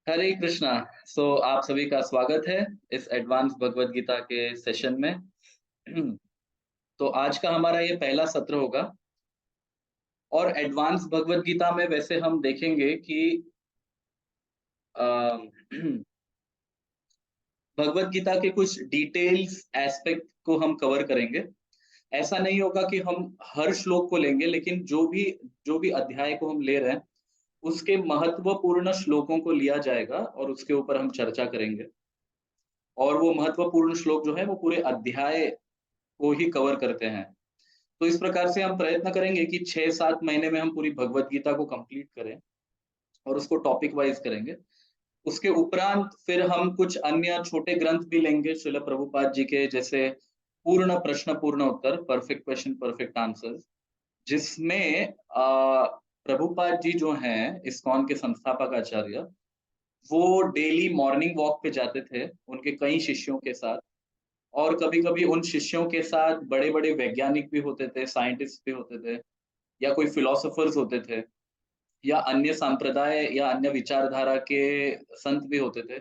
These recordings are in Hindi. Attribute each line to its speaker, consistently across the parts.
Speaker 1: हरे कृष्णा। आप सभी का स्वागत है इस एडवांस भगवत गीता के सेशन में। तो आज का हमारा ये पहला सत्र होगा। और एडवांस भगवत गीता में वैसे हम देखेंगे कि अ, भगवत गीता के कुछ डिटेल्स एस्पेक्ट को हम कवर करेंगे। ऐसा नहीं होगा कि हम हर श्लोक को लेंगे, लेकिन जो भी अध्याय को हम ले रहे हैं उसके महत्वपूर्ण श्लोकों को लिया जाएगा और उसके ऊपर हम चर्चा करेंगे। और वो महत्वपूर्ण श्लोक जो है वो पूरे अध्याय को ही कवर करते हैं। तो इस प्रकार से हम प्रयत्न करेंगे कि 6-7 महीने में हम पूरी भगवत गीता को कंप्लीट करें और उसको टॉपिक वाइज करेंगे। उसके उपरांत फिर हम कुछ अन्य छोटे ग्रंथ भी लेंगे श्रील प्रभुपाद जी के, जैसे पूर्ण प्रश्न पूर्ण उत्तर, परफेक्ट क्वेश्चन परफेक्ट आंसर्स, जिसमें प्रभुपाद जी जो हैं इस्कॉन के संस्थापक आचार्य, वो डेली मॉर्निंग वॉक पे जाते थे उनके कई शिष्यों के साथ। और कभी-कभी उन शिष्यों के साथ बड़े-बड़े वैज्ञानिक भी होते थे, साइंटिस्ट भी होते थे, या कोई फिलोसोफर्स होते थे, या अन्य संप्रदाय या अन्य विचारधारा के संत भी होते थे,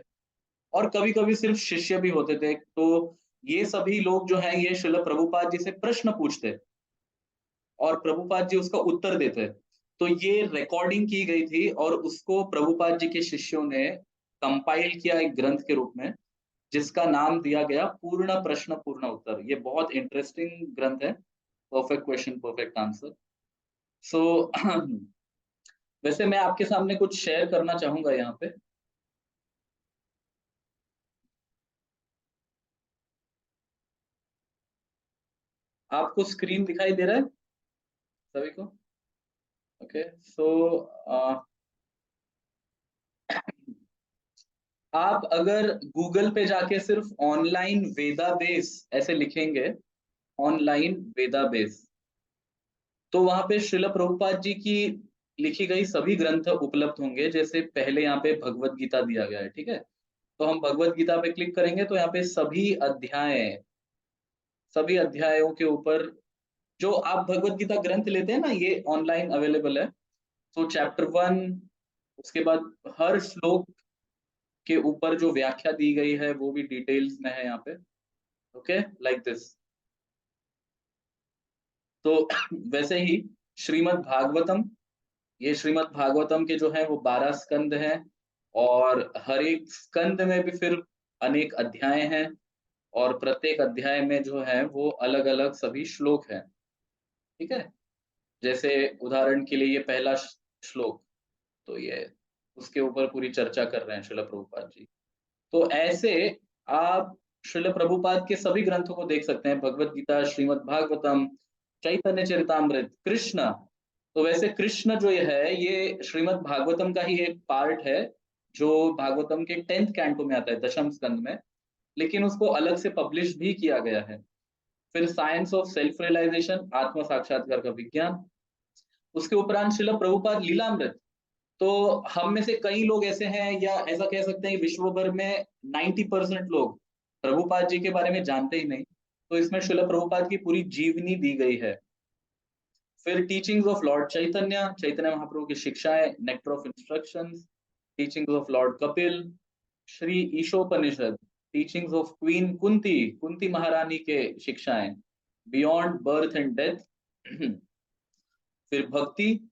Speaker 1: और कभी-कभी सिर्फ शिष्य भी होते थे। तो ये सभी लोग जो हैं ये श्रील प्रभुपाद जी से प्रश्न पूछते और प्रभुपाद जी उसका उत्तर देते। तो ये रिकॉर्डिंग की गई थी और उसको प्रभुपाद जी के शिष्यों ने कंपाइल किया एक ग्रंथ के रूप में, जिसका नाम दिया गया पूर्ण प्रश्न पूर्ण उत्तर। ये बहुत इंटरेस्टिंग ग्रंथ है, परफेक्ट क्वेश्चन परफेक्ट आंसर। सो वैसे मैं आपके सामने कुछ शेयर करना चाहूंगा यहाँ पे। आपको स्क्रीन दिखाई दे रहा है सभी को? ओके। सो आप अगर गूगल पे जाके सिर्फ ऑनलाइन वेदाबेस ऐसे लिखेंगे, ऑनलाइन वेदाबेस, तो वहां पे श्रील प्रभुपाद जी की लिखी गई सभी ग्रंथ उपलब्ध होंगे। जैसे पहले यहाँ पे भगवत गीता दिया गया है, ठीक है? तो हम भगवत गीता पे क्लिक करेंगे तो यहाँ पे सभी अध्यायों के ऊपर जो आप भगवत गीता ग्रंथ लेते हैं ना, ये ऑनलाइन अवेलेबल है। तो चैप्टर 1, उसके बाद हर श्लोक के ऊपर जो व्याख्या दी गई है वो भी डिटेल्स में है यहाँ पे। Okay, like this. तो वैसे ही श्रीमद् भागवतम, ये श्रीमद् भागवतम के जो है वो 12 स्कंद हैं, और हर एक स्कंद में भी फिर अनेक अध्याय हैं, और प्रत्येक अध्याय में जो है वो अलग अलग सभी श्लोक हैं। ठीक है? जैसे उदाहरण के लिए ये पहला श्लोक, तो ये उसके ऊपर पूरी चर्चा कर रहे हैं श्रील प्रभुपाद जी। तो ऐसे आप श्रील प्रभुपाद के सभी ग्रंथों को देख सकते हैं, भगवत गीता, श्रीमद् भागवतम, चैतन्य चरितामृत, कृष्ण। तो वैसे कृष्ण जो ये है ये श्रीमद् भागवतम का ही एक पार्ट है, जो भागवतम के 10th कैंटो में आता है, दशम स्कंद में, लेकिन उसको अलग से पब्लिश भी किया गया है। फिर साइंस ऑफ सेल्फ रियलाइजेशन, आत्म साक्षात्कार का विज्ञान। उसके उपरांत श्रील प्रभुपाद लीलामृत। तो हम में से कई लोग ऐसे हैं, या ऐसा कह सकते हैं विश्व भर में 90% लोग प्रभुपाद जी के बारे में जानते ही नहीं। तो इसमें श्रील प्रभुपाद की पूरी जीवनी दी गई है। फिर teachings of lord Chaitanya, Chaitanya Mahaprabhu की शिक्षाएं, nectar of instructions, teachings of lord Kapil, Shri Ishopanishad, teachings of queen Kunti, Kunti महारानी के शिक्षाएं, बियॉन्ड बर्थ एंड डेथ। फिर भक्ति,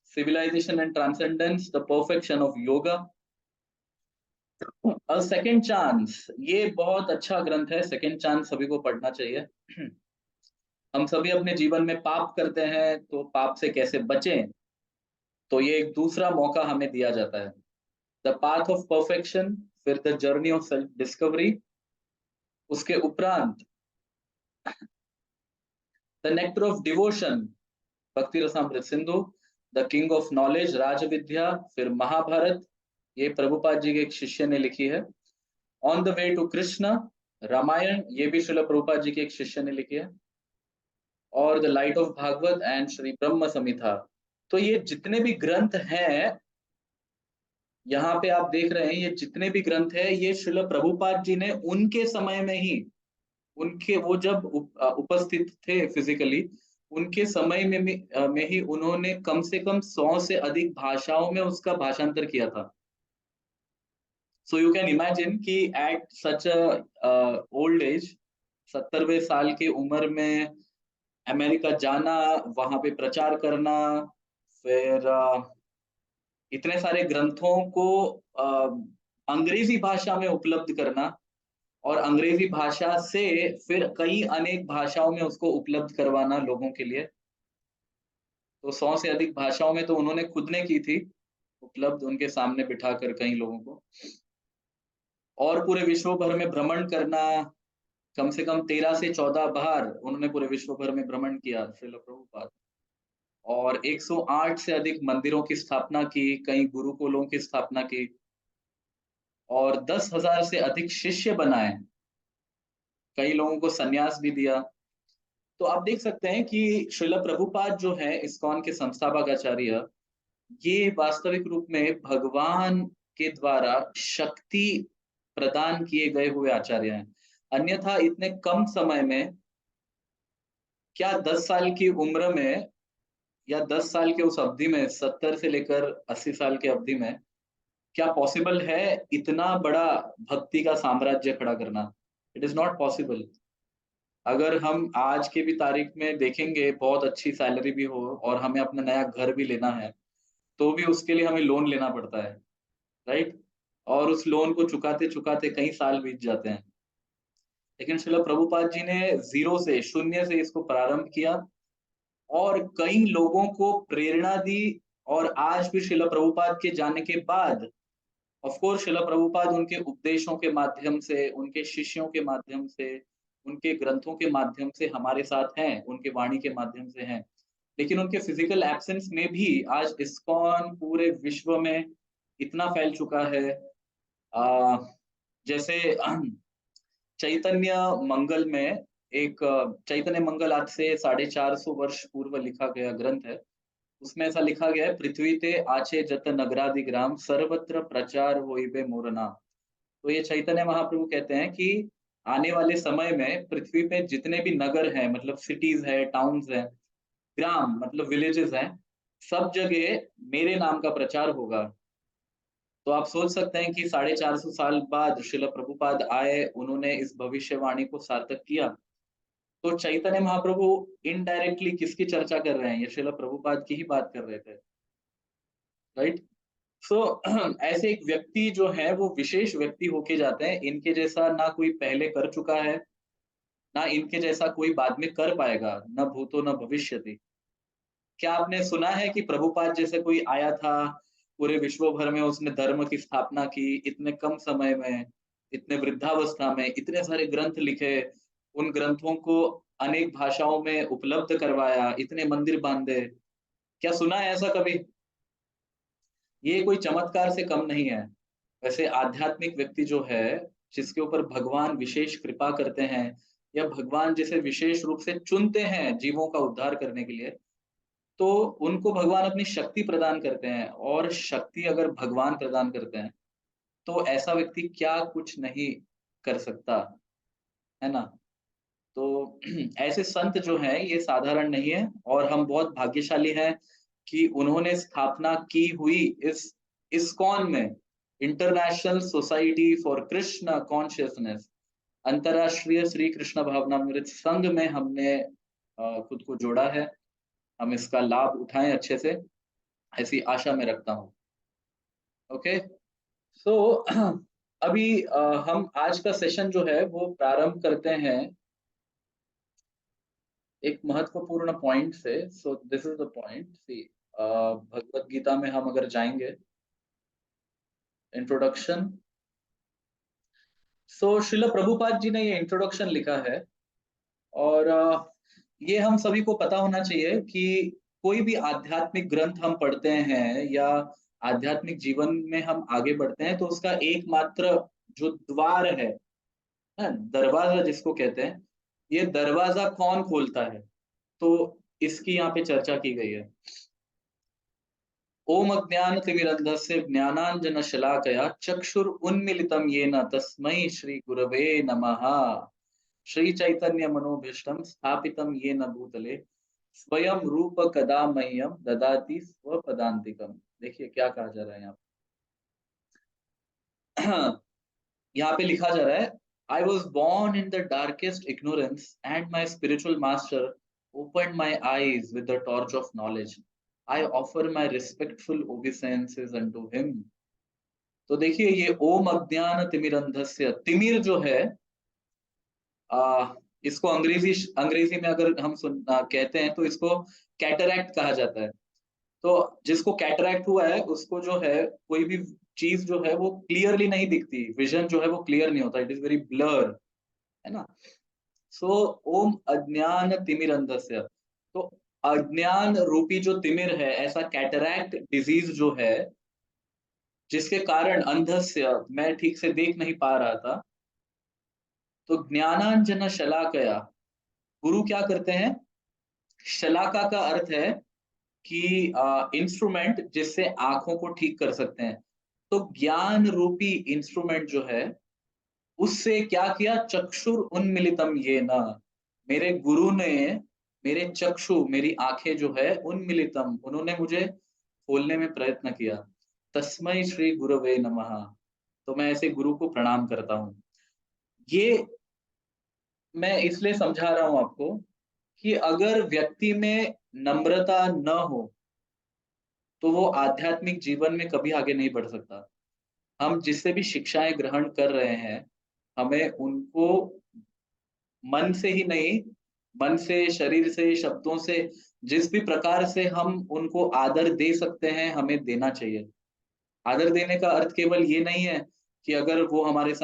Speaker 1: civilization and transcendence, the perfection of yoga, a second chance. ये बहुत अच्छा ग्रंथ है, सेकंड चांस सभी को पढ़ना चाहिए। हम सभी अपने जीवन में पाप करते हैं, तो पाप से कैसे बचें, तो ये एक दूसरा मौका हमें दिया जाता है। द पाथ ऑफ परफेक्शन, फिर the journey of self discovery. उसके उपरांत the nectar of devotion, Bhakti Rasamrita Sindhu, the king of knowledge, Raj Vidya. फिर महाभारत, ये प्रभुपाद जी के एक शिष्य ने लिखी है। On the way to Krishna, Ramayana, ये भी श्रील प्रभुपाद जी के एक शिष्य ने लिखी है। और the light of Bhagavat and Shri Brahma Samhita. तो ये जितने भी ग्रंथ हैं, यहाँ पे आप देख रहे हैं, ये जितने भी ग्रंथ है ये श्रील प्रभुपाद जी ने उनके समय में ही, उनके वो जब उपस्थित थे फिजिकली, उनके समय में ही उन्होंने कम से कम 100 से अधिक भाषाओं में उसका भाषांतर किया था। सो यू कैन इमेजिन कि एट सच ओल्ड एज, 70वें साल की उम्र में अमेरिका जाना, वहां पे प्रचार करना, फिर इतने सारे ग्रंथों को अंग्रेजी भाषा में उपलब्ध करना, और अंग्रेजी भाषा से फिर कई अनेक भाषाओं में उसको उपलब्ध करवाना लोगों के लिए। तो 100 से अधिक भाषाओं में तो उन्होंने खुद ने की थी उपलब्ध, उनके सामने बिठाकर कई लोगों को। और पूरे विश्व भर में भ्रमण करना, कम से कम 13 से 14 बार उन्होंने पूरे विश्व भर में भ्रमण किया श्रील प्रभुपाद। और 108 से अधिक मंदिरों की स्थापना की, कई गुरुकुलों की स्थापना की, और 10,000 से अधिक शिष्य बनाए, कई लोगों को संन्यास भी दिया। तो आप देख सकते हैं कि श्रील प्रभुपाद जो है इस्कॉन के संस्थापक आचार्य, ये वास्तविक रूप में भगवान के द्वारा शक्ति प्रदान किए गए हुए आचार्य हैं। अन्यथा इतने कम समय में, क्या 10 साल की उम्र में या 10 साल के उस अवधि में, 70 से लेकर 80 साल की अवधि में, क्या पॉसिबल है इतना बड़ा भक्ति का साम्राज्य खड़ा करना? It is not possible. अगर हम आज के भी तारीख में देखेंगे, बहुत अच्छी सैलरी भी हो और हमें अपना नया घर भी लेना है, तो भी उसके लिए हमें लोन लेना पड़ता है, राइट? और उस लोन को चुकाते चुकाते कई साल बीत जाते हैं। लेकिन श्रील प्रभुपाद जी ने जीरो से, शून्य से इसको प्रारंभ किया और कई लोगों को प्रेरणा दी। और आज भी श्रील प्रभुपाद के जाने के बाद, ऑफ कोर्स श्रील प्रभुपाद उनके उपदेशों के माध्यम से, उनके शिष्यों के माध्यम से, उनके ग्रंथों के माध्यम से हमारे साथ हैं, उनके वाणी के माध्यम से हैं। लेकिन उनके फिजिकल एब्सेंस में भी आज इस्कॉन पूरे विश्व में इतना फैल चुका है। आ, जैसे चैतन्य मंगल में एक चैतन्य मंगल आज से 450 वर्ष पूर्व लिखा गया ग्रंथ है। उसमें ऐसा लिखा गया है, पृथ्वी ते आचे जत नगरादि ग्राम सर्वत्र प्रचार होइबे मोर नाम। तो ये चैतन्य महाप्रभु कहते हैं कि आने वाले समय में पृथ्वी पे जितने भी नगर हैं, मतलब सिटीज है, टाउन्स है, ग्राम मतलब विलेजेस हैं, सब जगह मेरे नाम का प्रचार होगा। तो आप सोच सकते हैं कि 450 साल बाद श्रील प्रभुपाद आए, उन्होंने इस भविष्यवाणी को सार्थक किया। तो चैतन्य महाप्रभु इनडायरेक्टली किसकी चर्चा कर रहे हैं? ये श्रील प्रभुपाद की ही बात कर रहे थे, राइट? सो ऐसे एक व्यक्ति जो है वो विशेष व्यक्ति होके जाते हैं, इनके जैसा ना कोई पहले कर चुका है, ना इनके जैसा कोई बाद में कर पाएगा, न भूतो न भविष्यति। क्या आपने सुना है कि प्रभुपाद जैसे कोई आया था, पूरे विश्व भर में उसने धर्म की स्थापना की, इतने कम समय में, इतने वृद्धावस्था में, इतने सारे ग्रंथ लिखे, उन ग्रंथों को अनेक भाषाओं में उपलब्ध करवाया, इतने मंदिर बांधे? क्या सुना है ऐसा कभी? ये कोई चमत्कार से कम नहीं है। वैसे आध्यात्मिक व्यक्ति जो है, जिसके ऊपर भगवान विशेष कृपा करते हैं, या भगवान जिसे विशेष रूप से चुनते हैं जीवों का उद्धार करने के लिए, तो उनको भगवान अपनी शक्ति प्रदान करते हैं। और शक्ति अगर भगवान प्रदान करते हैं, तो ऐसा व्यक्ति क्या कुछ नहीं कर सकता, है ना? तो ऐसे संत जो हैं ये साधारण नहीं है, और हम बहुत भाग्यशाली हैं कि उन्होंने स्थापना की हुई इस इस्कॉन में, international society for Krishna consciousness, अंतरराष्ट्रीय श्री कृष्ण भावनामृत संघ में हमने खुद को जोड़ा है। हम इसका लाभ उठाएं अच्छे से, ऐसी आशा में रखता हूँ। ओके, सो अभी हम आज का सेशन जो है वो प्रारंभ करते हैं एक महत्वपूर्ण पॉइंट से। So this is the point, see Bhagavad Gita में हम अगर जाएंगे, इंट्रोडक्शन। सो श्रील प्रभुपाद जी ने ये इंट्रोडक्शन लिखा है, और ये हम सभी को पता होना चाहिए कि कोई भी आध्यात्मिक ग्रंथ हम पढ़ते हैं या आध्यात्मिक जीवन में हम आगे बढ़ते हैं, तो उसका एकमात्र जो द्वार है, दरवाजा जिसको कहते हैं, ये दरवाजा कौन खोलता है? तो इसकी यहाँ पे चर्चा की गई है। ओम अज्ञानतिमिरन्धस्य ज्ञानाञ्जनशलाकया चक्षुरुन्मीलितं येन तस्मै श्रीगुरवे नमः। श्रीचैतन्यमनोभीष्टं स्थापितं येन भूतले स्वयं रूप कदा मह्यं ददाति स्वपदान्तिकम्। देखिए क्या कहा जा रहा है यहाँ यहाँ पे लिखा जा रहा है, I was born in the darkest ignorance and my spiritual master opened my eyes with the torch of knowledge. I offer my respectful obeisances unto him. तो देखिए, ये ओम अज्ञान तिमिरंधस्य, तिमिर जो है, इसको अंग्रेजी में अगर हम कहते हैं तो इसको कैटरैक्ट कहा जाता है। तो जिसको कैटरैक्ट हुआ है उसको जो है, कोई भी चीज जो है वो क्लियरली नहीं दिखती, विजन जो है वो क्लियर नहीं होता, इट इज वेरी ब्लर, है ना। सो ओम अज्ञान तिमिरंधस्य, तो अज्ञान रूपी जो तिमिर है, ऐसा कैटरैक्ट डिजीज जो है, जिसके कारण अंधस्य, मैं ठीक से देख नहीं पा रहा था, तो ज्ञानांजन शलाकया, गुरु क्या करते हैं, शलाका का अर्थ है कि इंस्ट्रूमेंट जिससे आंखों को ठीक कर सकते हैं। तो ज्ञान रूपी इंस्ट्रूमेंट जो है, उससे क्या किया, चक्षुर उन्मिलितम ये न, मेरे गुरु ने मेरे चक्षु, मेरी आंखें जो है, उन्मिलितम, उन्होंने मुझे खोलने में प्रयत्न किया। तस्मै श्री गुरवे नमः, तो मैं ऐसे गुरु को प्रणाम करता हूँ। ये मैं इसलिए समझा रहा हूं आपको कि अगर व्यक्ति में नम्रता न हो तो वो आध्यात्मिक जीवन में कभी आगे नहीं बढ़ सकता। हम जिससे भी शिक्षाएं ग्रहण कर रहे हैं, हमें उनको मन से ही नहीं, मन से, शरीर से, शब्दों से, जिस भी प्रकार से हम उनको आदर दे सकते हैं, हमें देना चाहिए। आदर देने का अर्थ केवल ये नहीं है कि अगर वो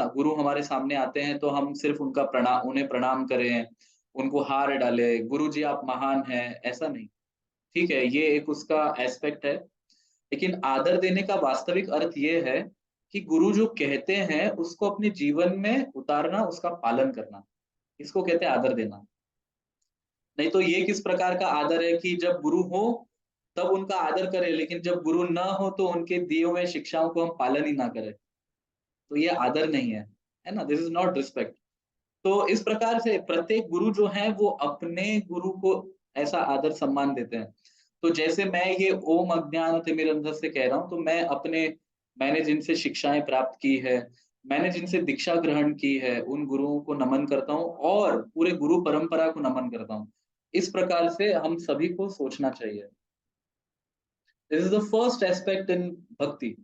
Speaker 1: गुरु हमारे सामने आते हैं तो हम सिर्फ उन्हें प्रणाम करें, उनको हार डालें, गुरु जी आप महान हैं, ऐसा नहीं। ठीक है, ये एक उसका एस्पेक्ट है, लेकिन आदर देने का वास्तविक अर्थ ये है कि गुरु जो कहते हैं उसको अपने जीवन में उतारना, उसका पालन करना, इसको कहते हैं आदर देना। नहीं तो ये किस प्रकार का आदर है कि जब गुरु हो तब उनका आदर करें, लेकिन जब गुरु ना हो तो उनके दिए हुए शिक्षाओं को हम पालन ही ना करें, तो ये आदर नहीं है ना, दिस इज नॉट रिस्पेक्ट। तो इस प्रकार से प्रत्येक गुरु जो है वो अपने गुरु को ऐसा आदर सम्मान देते हैं। तो जैसे मैं ये ओम अज्ञान तिमिरंधस्य से कह रहा हूँ, तो मैंने जिनसे शिक्षाएं प्राप्त की है, मैंने जिनसे दीक्षा ग्रहण की है, उन गुरुओं को नमन करता हूँ और पूरे गुरु परंपरा को नमन करता हूँ। इस प्रकार से हम सभी को सोचना चाहिए। This is the first aspect in भक्ति।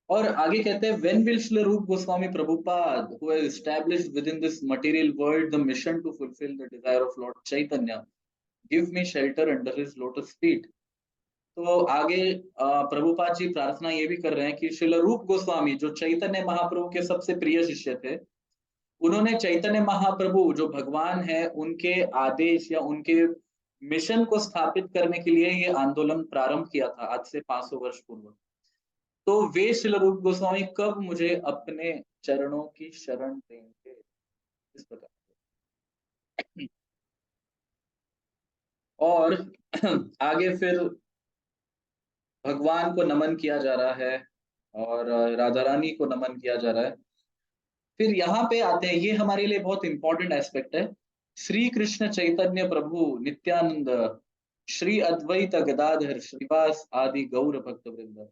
Speaker 1: और आगे कहते हैं, when will Srila Rupa Goswami Prabhupada, who has established within this material world the mission to fulfill the desire of Lord Chaitanya, give me shelter under his lotus feet? तो आगे प्रभुपाद जी प्रार्थना ये भी कर रहे हैं कि श्रील रूप गोस्वामी, जो चैतन्य महाप्रभु के सबसे प्रिय शिष्य थे, उन्होंने चैतन्य महाप्रभु जो भगवान है, उनके आदेश या उनके मिशन को स्थापित करने के लिए ये आंदोलन प्रारंभ किया था आज से 500 वर्ष पूर्व। तो वे श्रील रूप गोस्वामी कब मुझे अपने चरणों की शरण देंगे, इस प्रकार। और आगे फिर भगवान को नमन किया जा रहा है और राधा रानी को नमन किया जा रहा है। फिर यहाँ पे आते हैं, ये हमारे लिए बहुत इंपॉर्टेंट एस्पेक्ट है, श्री कृष्ण चैतन्य प्रभु नित्यानंद, श्री अद्वैत गदाधर श्रीवास आदि गौर भक्त वृंद।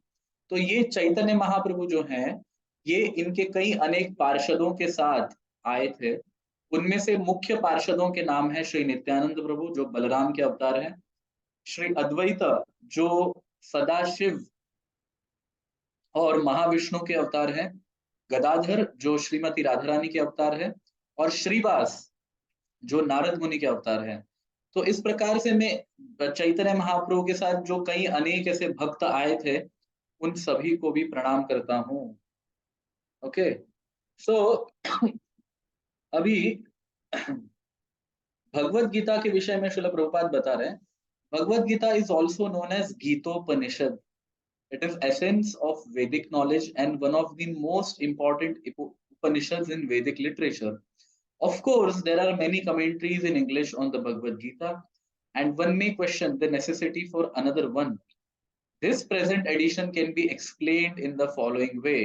Speaker 1: तो ये चैतन्य महाप्रभु जो हैं, ये इनके कई अनेक पार्षदों के साथ आए थे। उनमें से मुख्य पार्षदों के नाम है श्री नित्यानंद प्रभु, जो बलराम के अवतार हैं, श्री अद्वैत, जो सदाशिव और महाविष्णु के अवतार हैं, गदाधर, जो श्रीमती राधा रानी के अवतार है, और श्रीवास, जो नारद मुनि के अवतार हैं। तो इस प्रकार से मैं चैतन्य महाप्रभु के साथ जो कई अनेक ऐसे भक्त आए थे, उन सभी को भी प्रणाम करता हूँ। ओके, सो अभी भगवत गीता के विषय में श्रील प्रभुपाद बता रहे हैं, Bhagavad Gita is also known as Gitopanishad. It is essence of Vedic knowledge and one of the most important Upanishads in Vedic literature. Of course, there are many commentaries in English on the Bhagavad Gita, and one may question the necessity for another one. This present edition can be explained in the following way.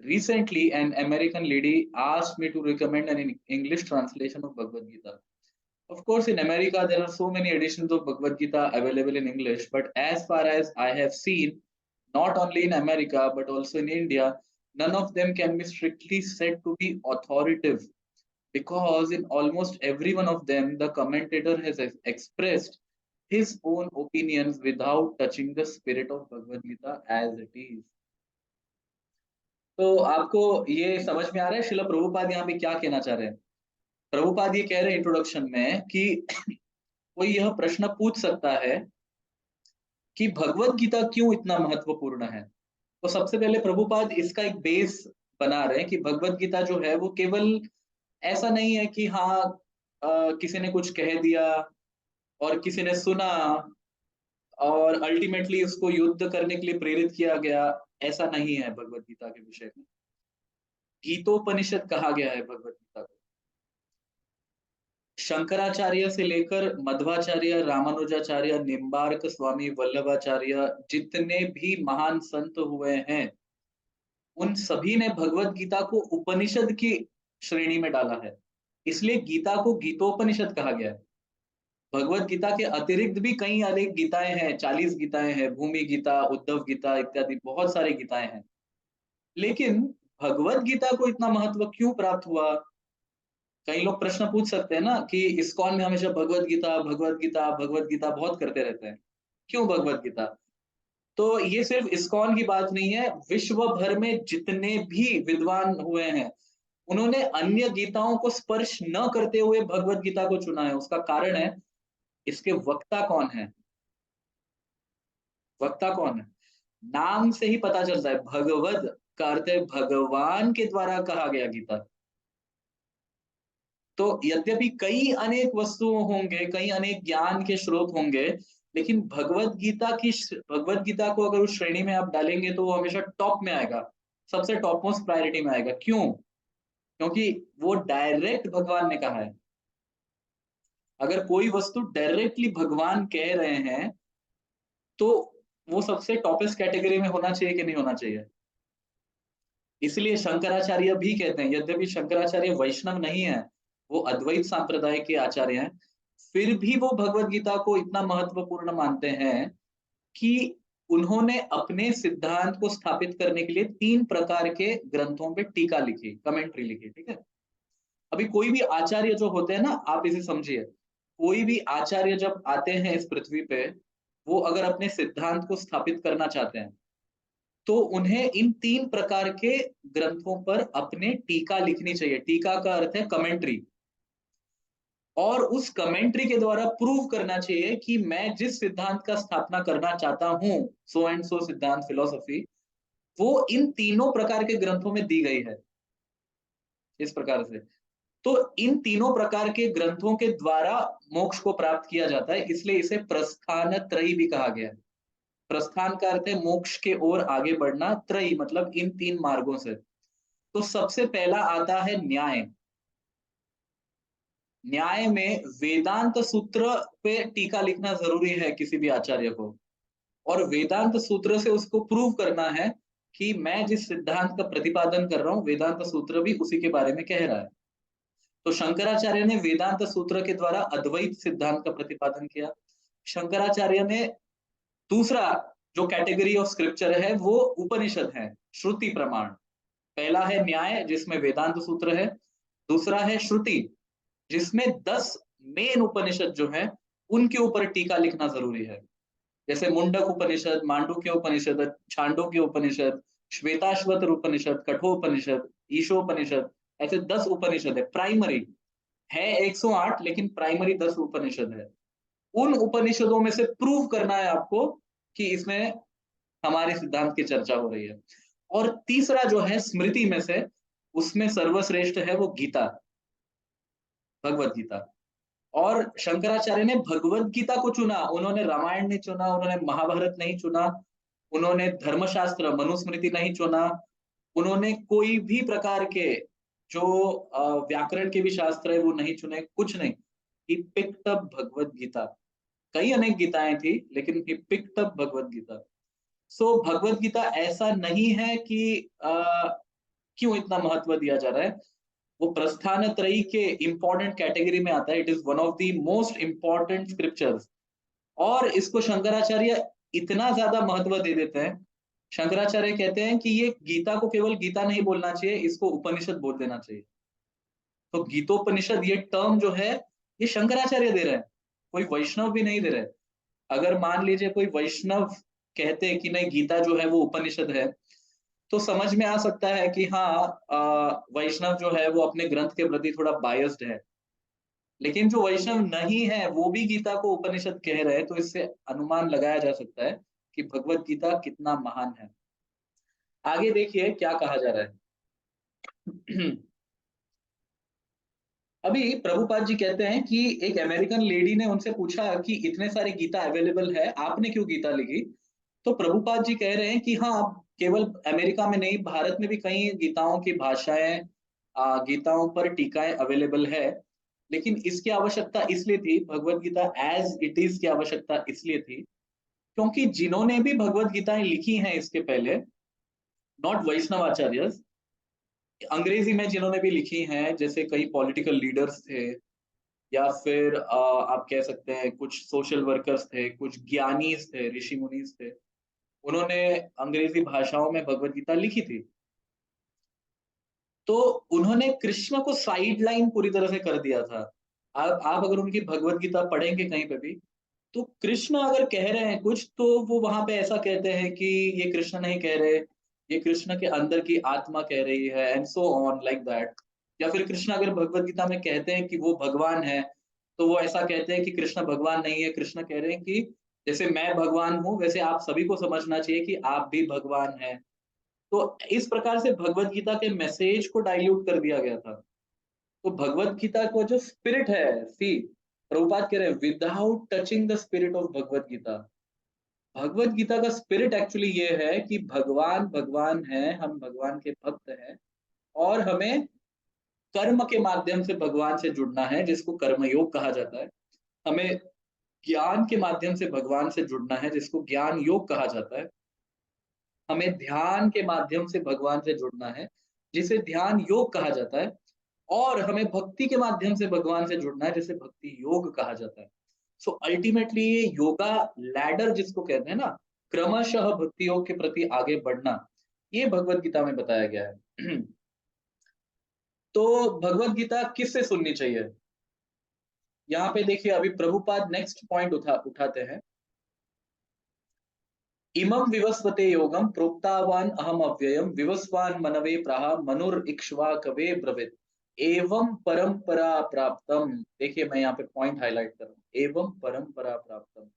Speaker 1: Recently, an American lady asked me to recommend an English translation of Bhagavad Gita. Of course, in America, there are so many editions of Bhagavad Gita available in English, but as far as I have seen, not only in America but also in India, none of them can be strictly said to be authoritative, because in almost every one of them the commentator has expressed his own opinions without touching the spirit of Bhagavad Gita as it is. तो आपको ये समझ में आ रहा है शिला प्रभुपाद यहाँ पे क्या कहना चाह रहे हैं? प्रभुपाद ये कह रहे हैं इंट्रोडक्शन में कि कोई यह प्रश्न पूछ सकता है कि भगवत गीता क्यों इतना महत्वपूर्ण है। तो सबसे पहले प्रभुपाद इसका एक बेस बना रहे हैं कि भगवत गीता जो है वो केवल ऐसा नहीं है कि हाँ किसी ने कुछ कह दिया और किसी ने सुना और अल्टीमेटली उसको युद्ध करने के लिए प्रेरित किया गया, ऐसा नहीं है भगवत गीता के विषय में। गीतोपनिषद कहा गया है भगवत गीता को। शंकराचार्य से लेकर मध्वाचार्य, रामानुजाचार्य, निम्बार्क स्वामी वल्लभाचार्य, जितने भी महान संत हुए हैं उन सभी ने भगवत गीता को उपनिषद की श्रेणी में डाला है, इसलिए गीता को गीतोपनिषद कहा गया है। भगवत गीता के अतिरिक्त भी कई अनेक गीताएं हैं, 40 गीताएं हैं, भूमि गीता, उद्धव गीता इत्यादि बहुत सारी गीताएं हैं। लेकिन भगवत गीता को इतना महत्व क्यों प्राप्त हुआ? कई लोग प्रश्न पूछ सकते हैं ना कि इस्कॉन में हमेशा भगवत गीता भगवत गीता भगवत गीता बहुत करते रहते हैं, क्यों भगवत गीता? तो ये सिर्फ इस्कॉन की बात नहीं है, विश्व भर में जितने भी विद्वान हुए हैं उन्होंने अन्य गीताओं को स्पर्श न करते हुए भगवत गीता को चुना है। उसका कारण है, इसके वक्ता कौन है? वक्ता कौन है? नाम से ही पता चलता है, भगवद का अर्थ है भगवान के द्वारा कहा गया गीता। तो यद्यपि कई अनेक वस्तुओं होंगे, कई अनेक ज्ञान के स्रोत होंगे, लेकिन भगवत गीता को अगर उस श्रेणी में आप डालेंगे तो वो हमेशा टॉप में आएगा, सबसे टॉप मोस्ट प्रायोरिटी में आएगा। क्यों? क्योंकि वो डायरेक्ट भगवान ने कहा है। अगर कोई वस्तु डायरेक्टली भगवान कह रहे हैं तो वो सबसे टॉपेस्ट कैटेगरी में होना चाहिए कि नहीं होना चाहिए? इसलिए शंकराचार्य भी कहते हैं, यद्यपि शंकराचार्य वैष्णव नहीं है, वो अद्वैत संप्रदाय के आचार्य हैं, फिर भी वो भगवत गीता को इतना महत्वपूर्ण मानते हैं कि उन्होंने अपने सिद्धांत को स्थापित करने के लिए 3 प्रकार के ग्रंथों पे टीका लिखी, कमेंट्री लिखी, ठीक है? अभी कोई भी आचार्य जो होते हैं ना, आप इसे समझिए, कोई भी आचार्य जब आते हैं इस पृथ्वी पे, वो अगर अपने सिद्धांत को स्थापित करना चाहते हैं तो उन्हें इन 3 प्रकार के ग्रंथों पर अपने टीका लिखनी चाहिए। टीका का अर्थ है कमेंट्री। और उस कमेंट्री के द्वारा प्रूव करना चाहिए कि मैं जिस सिद्धांत का स्थापना करना चाहता हूं, सो एंड सो सिद्धांत फिलोसफी, वो इन तीनों प्रकार के ग्रंथों में दी गई है, इस प्रकार से। तो इन तीनों प्रकार के ग्रंथों के द्वारा मोक्ष को प्राप्त किया जाता है, इसलिए इसे प्रस्थान त्रयी भी कहा गया है। प्रस्थान का अर्थ है मोक्ष के ओर आगे बढ़ना, त्रयी मतलब इन 3 मार्गों से। तो सबसे पहला आता है न्याय। न्याय में वेदांत सूत्र पे टीका लिखना जरूरी है किसी भी आचार्य को, और वेदांत सूत्र से उसको प्रूव करना है कि मैं जिस सिद्धांत का प्रतिपादन कर रहा हूं वेदांत सूत्र भी उसी के बारे में कह रहा है। तो शंकराचार्य ने वेदांत सूत्र के द्वारा अद्वैत सिद्धांत का प्रतिपादन किया। शंकराचार्य ने दूसरा जो कैटेगरी ऑफ स्क्रिप्चर है वो उपनिषद है, श्रुति प्रमाण। पहला है न्याय जिसमें वेदांत सूत्र है, दूसरा है श्रुति जिसमें 10 मेन उपनिषद जो है उनके ऊपर टीका लिखना जरूरी है। जैसे मुंडक उपनिषद, मांडुक्य उपनिषद, छांदोग्य उपनिषद, श्वेताश्वतर उपनिषद, कठोपनिषद, ईशोपनिषद, ऐसे 10 उपनिषद है। प्राइमरी है 108, लेकिन प्राइमरी 10 उपनिषद है। उन उपनिषदों में से प्रूव करना है आपको कि इसमें हमारे सिद्धांत की चर्चा हो रही है। और तीसरा जो है स्मृति में से, उसमें सर्वश्रेष्ठ है वो गीता, भगवत गीता। और शंकराचार्य ने भगवत गीता को चुना, उन्होंने रामायण नहीं चुना, उन्होंने महाभारत नहीं चुना, उन्होंने धर्मशास्त्र मनुस्मृति नहीं चुना, उन्होंने कोई भी प्रकार के जो व्याकरण के भी शास्त्र है वो नहीं चुने, कुछ नहीं। He picked up Bhagavad Gita. कई अनेक गीताएं थी लेकिन he picked up Bhagavad Gita. सो भगवत गीता ऐसा नहीं है कि क्यों इतना महत्व दिया जा रहा है, वो प्रस्थान त्रयी के इंपॉर्टेंट कैटेगरी में आता है। It is one of the most important scriptures. और इसको शंकराचार्य इतना ज्यादा महत्व दे देते हैं शंकराचार्य कहते हैं कि ये गीता को केवल गीता नहीं बोलना चाहिए, इसको उपनिषद बोल देना चाहिए। तो गीतोपनिषद ये टर्म जो है, ये शंकराचार्य दे रहे हैं, कोई वैष्णव भी नहीं दे रहे। अगर मान लीजिए कोई वैष्णव कहते हैं कि नहीं गीता जो है वो उपनिषद है, तो समझ में आ सकता है कि हाँ, वैष्णव जो है वो अपने ग्रंथ के प्रति थोड़ा बायस्ड है। लेकिन जो वैष्णव नहीं है वो भी गीता को उपनिषद कह रहे हैं, तो इससे अनुमान लगाया जा सकता है कि भगवत गीता कितना महान है। आगे देखिए क्या कहा जा रहा है। अभी प्रभुपाद जी कहते हैं कि एक अमेरिकन लेडी ने उनसे पूछा कि इतने सारे गीता अवेलेबल है, आपने क्यों गीता लिखी? तो प्रभुपाद जी कह रहे हैं कि हाँ, केवल अमेरिका में नहीं, भारत में भी कई गीताओं की भाषाएं, गीताओं पर टीकाएं अवेलेबल है। लेकिन इसकी आवश्यकता इसलिए थी, Bhagavad Gita as it is की आवश्यकता इसलिए थी, क्योंकि जिन्होंने भी भगवत गीताएं लिखी हैं इसके पहले, नॉट वैष्णव आचार्य, अंग्रेजी में जिन्होंने भी लिखी हैं, जैसे कई पॉलिटिकल लीडर्स थे, या फिर आप कह सकते हैं कुछ सोशल वर्कर्स थे, कुछ ज्ञानीज थे, ऋषि मुनीज थे, उन्होंने अंग्रेजी भाषाओं में भगवत गीता लिखी थी। तो उन्होंने कृष्ण को साइड लाइन पूरी तरह से कर दिया था। आप अगर उनकी भगवत गीता पढ़ेंगे कहीं पे भी, तो कृष्ण अगर कह रहे हैं कुछ, तो वो वहां पे ऐसा कहते हैं कि ये कृष्ण नहीं कह रहे, ये कृष्ण के अंदर की आत्मा कह रही है, and so on like that. या फिर कृष्ण अगर भगवत गीता में कहते हैं कि वो भगवान है, तो वो ऐसा कहते हैं कि कृष्ण भगवान नहीं है, कृष्ण कह रहे हैं कि जैसे मैं भगवान हूं, वैसे आप सभी को समझना चाहिए कि आप भी भगवान हैं। तो इस प्रकार से भगवत गीता के मैसेज को डाइल्यूट कर दिया गया था। तो भगवत गीता को जो स्पिरिट है, सी, प्रभुपाद कह रहे हैं without touching the spirit of Bhagavad Gita, Bhagavad Gita का स्पिरिट एक्चुअली ये है कि भगवान भगवान है, हम भगवान के भक्त हैं, और हमें कर्म के माध्यम से भगवान से जुड़ना है, जिसको कर्मयोग कहा जाता है। हमें ज्ञान के माध्यम से भगवान से जुड़ना है, जिसको ज्ञान योग कहा जाता है। हमें ध्यान के माध्यम से भगवान से जुड़ना है, जिसे ध्यान योग कहा जाता है। और हमें भक्ति के माध्यम से भगवान से जुड़ना है, जिसे भक्ति योग कहा जाता है। सो अल्टीमेटली ये योगा लैडर जिसको कहते हैं ना, क्रमशः भक्ति योग के प्रति आगे बढ़ना, ये भगवत गीता में बताया गया है। तो भगवत गीता किससे सुननी चाहिए? यहाँ पे देखिए, अभी प्रभुपाद नेक्स्ट पॉइंट उठाते हैं। इमं विवस्वते योगम प्रोक्तावान अहम अव्ययम विवस्वान मनवे प्राह मनुर इक्ष्वाकवे ब्रवीत एवं परंपरा प्राप्तम। देखिए मैं यहाँ पे पॉइंट हाईलाइट कर रहा हूँ, एवं परंपरा प्राप्तम।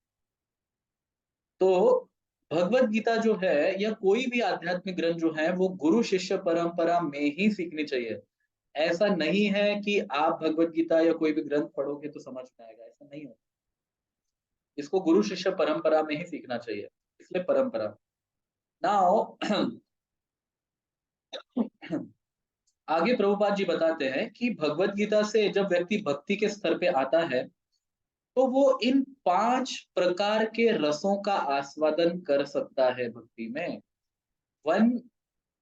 Speaker 1: तो भगवत गीता जो है, या कोई भी आध्यात्मिक ग्रंथ जो है, वो गुरु शिष्य परंपरा में ही सीखनी चाहिए। ऐसा नहीं है कि आप भगवत गीता या कोई भी ग्रंथ पढ़ोगे तो समझ में आएगा, ऐसा नहीं होता। इसको गुरु शिष्य परंपरा में ही सीखना चाहिए, इसलिए परंपरा। नाउ आगे प्रभुपाद जी बताते हैं कि भगवत गीता से जब व्यक्ति भक्ति के स्तर पे आता है, तो वो इन 5 प्रकार के रसों का आस्वादन कर सकता है भक्ति में। One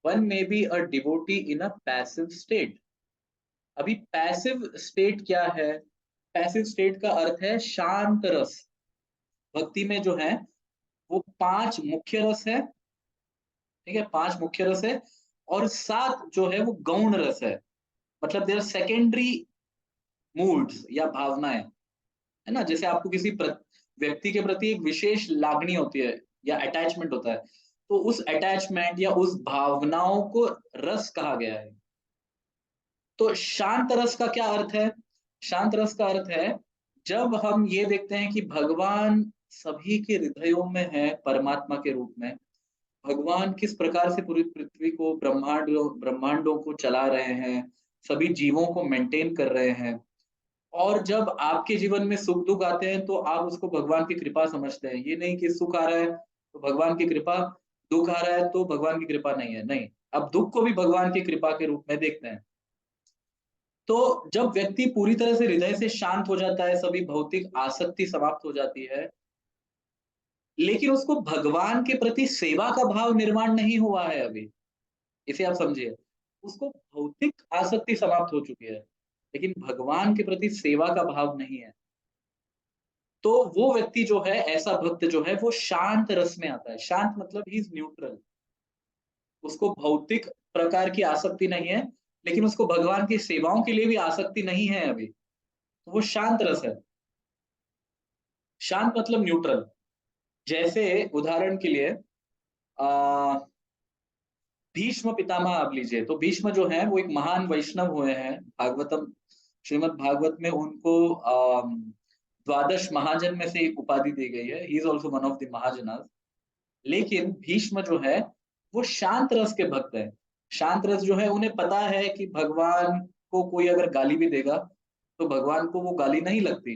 Speaker 1: one may be a devotee in a passive state. अभी पैसिव स्टेट क्या है? पैसिव स्टेट का अर्थ है शांत रस। भक्ति में जो है वो 5 मुख्य रस है, ठीक है, 5 मुख्य रस है, और 7 जो है वो गौण रस है। मतलब देर सेकेंडरी मूड्स या भावनाएं, है ना। जैसे आपको किसी व्यक्ति के प्रति एक विशेष लागणी होती है या अटैचमेंट होता है, तो उस अटैचमेंट या उस भावनाओं को रस कहा गया है। तो शांत रस का क्या अर्थ है? शांत रस का अर्थ है जब हम ये देखते हैं कि भगवान सभी के हृदयों में है परमात्मा के रूप में। भगवान किस प्रकार से पूरी पृथ्वी को, ब्रह्मांडों को चला रहे हैं, सभी जीवों को मेंटेन कर रहे हैं। और जब आपके जीवन में सुख दुख आते हैं, तो आप उसको भगवान की कृपा समझते हैं। ये नहीं कि सुख आ रहा है तो भगवान की कृपा, दुख आ रहा है तो भगवान की कृपा नहीं है, नहीं। अब दुख को भी भगवान की कृपा के रूप में देखते हैं। तो जब व्यक्ति पूरी तरह से हृदय से शांत हो जाता है, सभी भौतिक आसक्ति समाप्त हो जाती है, लेकिन उसको भगवान के प्रति सेवा का भाव निर्माण नहीं हुआ है अभी, इसे आप समझिए। उसको भौतिक आसक्ति समाप्त हो चुकी है, लेकिन भगवान के प्रति सेवा का भाव नहीं है। तो वो व्यक्ति जो है, ऐसा भक्त जो है, वो शांत रस में आता है। शांत मतलब ही इज न्यूट्रल। उसको भौतिक प्रकार की आसक्ति नहीं है, लेकिन उसको भगवान की सेवाओं के लिए भी आसक्ति नहीं है अभी, तो वो शांत रस है। शांत मतलब न्यूट्रल। जैसे उदाहरण के लिए आ, भीष्म पितामह आप लीजिए, तो भीष्म जो है वो एक महान वैष्णव हुए हैं। भागवतम, श्रीमद् भागवत में उनको द्वादश महाजन में से एक उपाधि दी गई है। He is also one of the mahajanas. लेकिन भीष्म जो है वो शांत रस के भक्त है। शांत रस जो है, उन्हें पता है कि भगवान को कोई अगर गाली भी देगा तो भगवान को वो गाली नहीं लगती।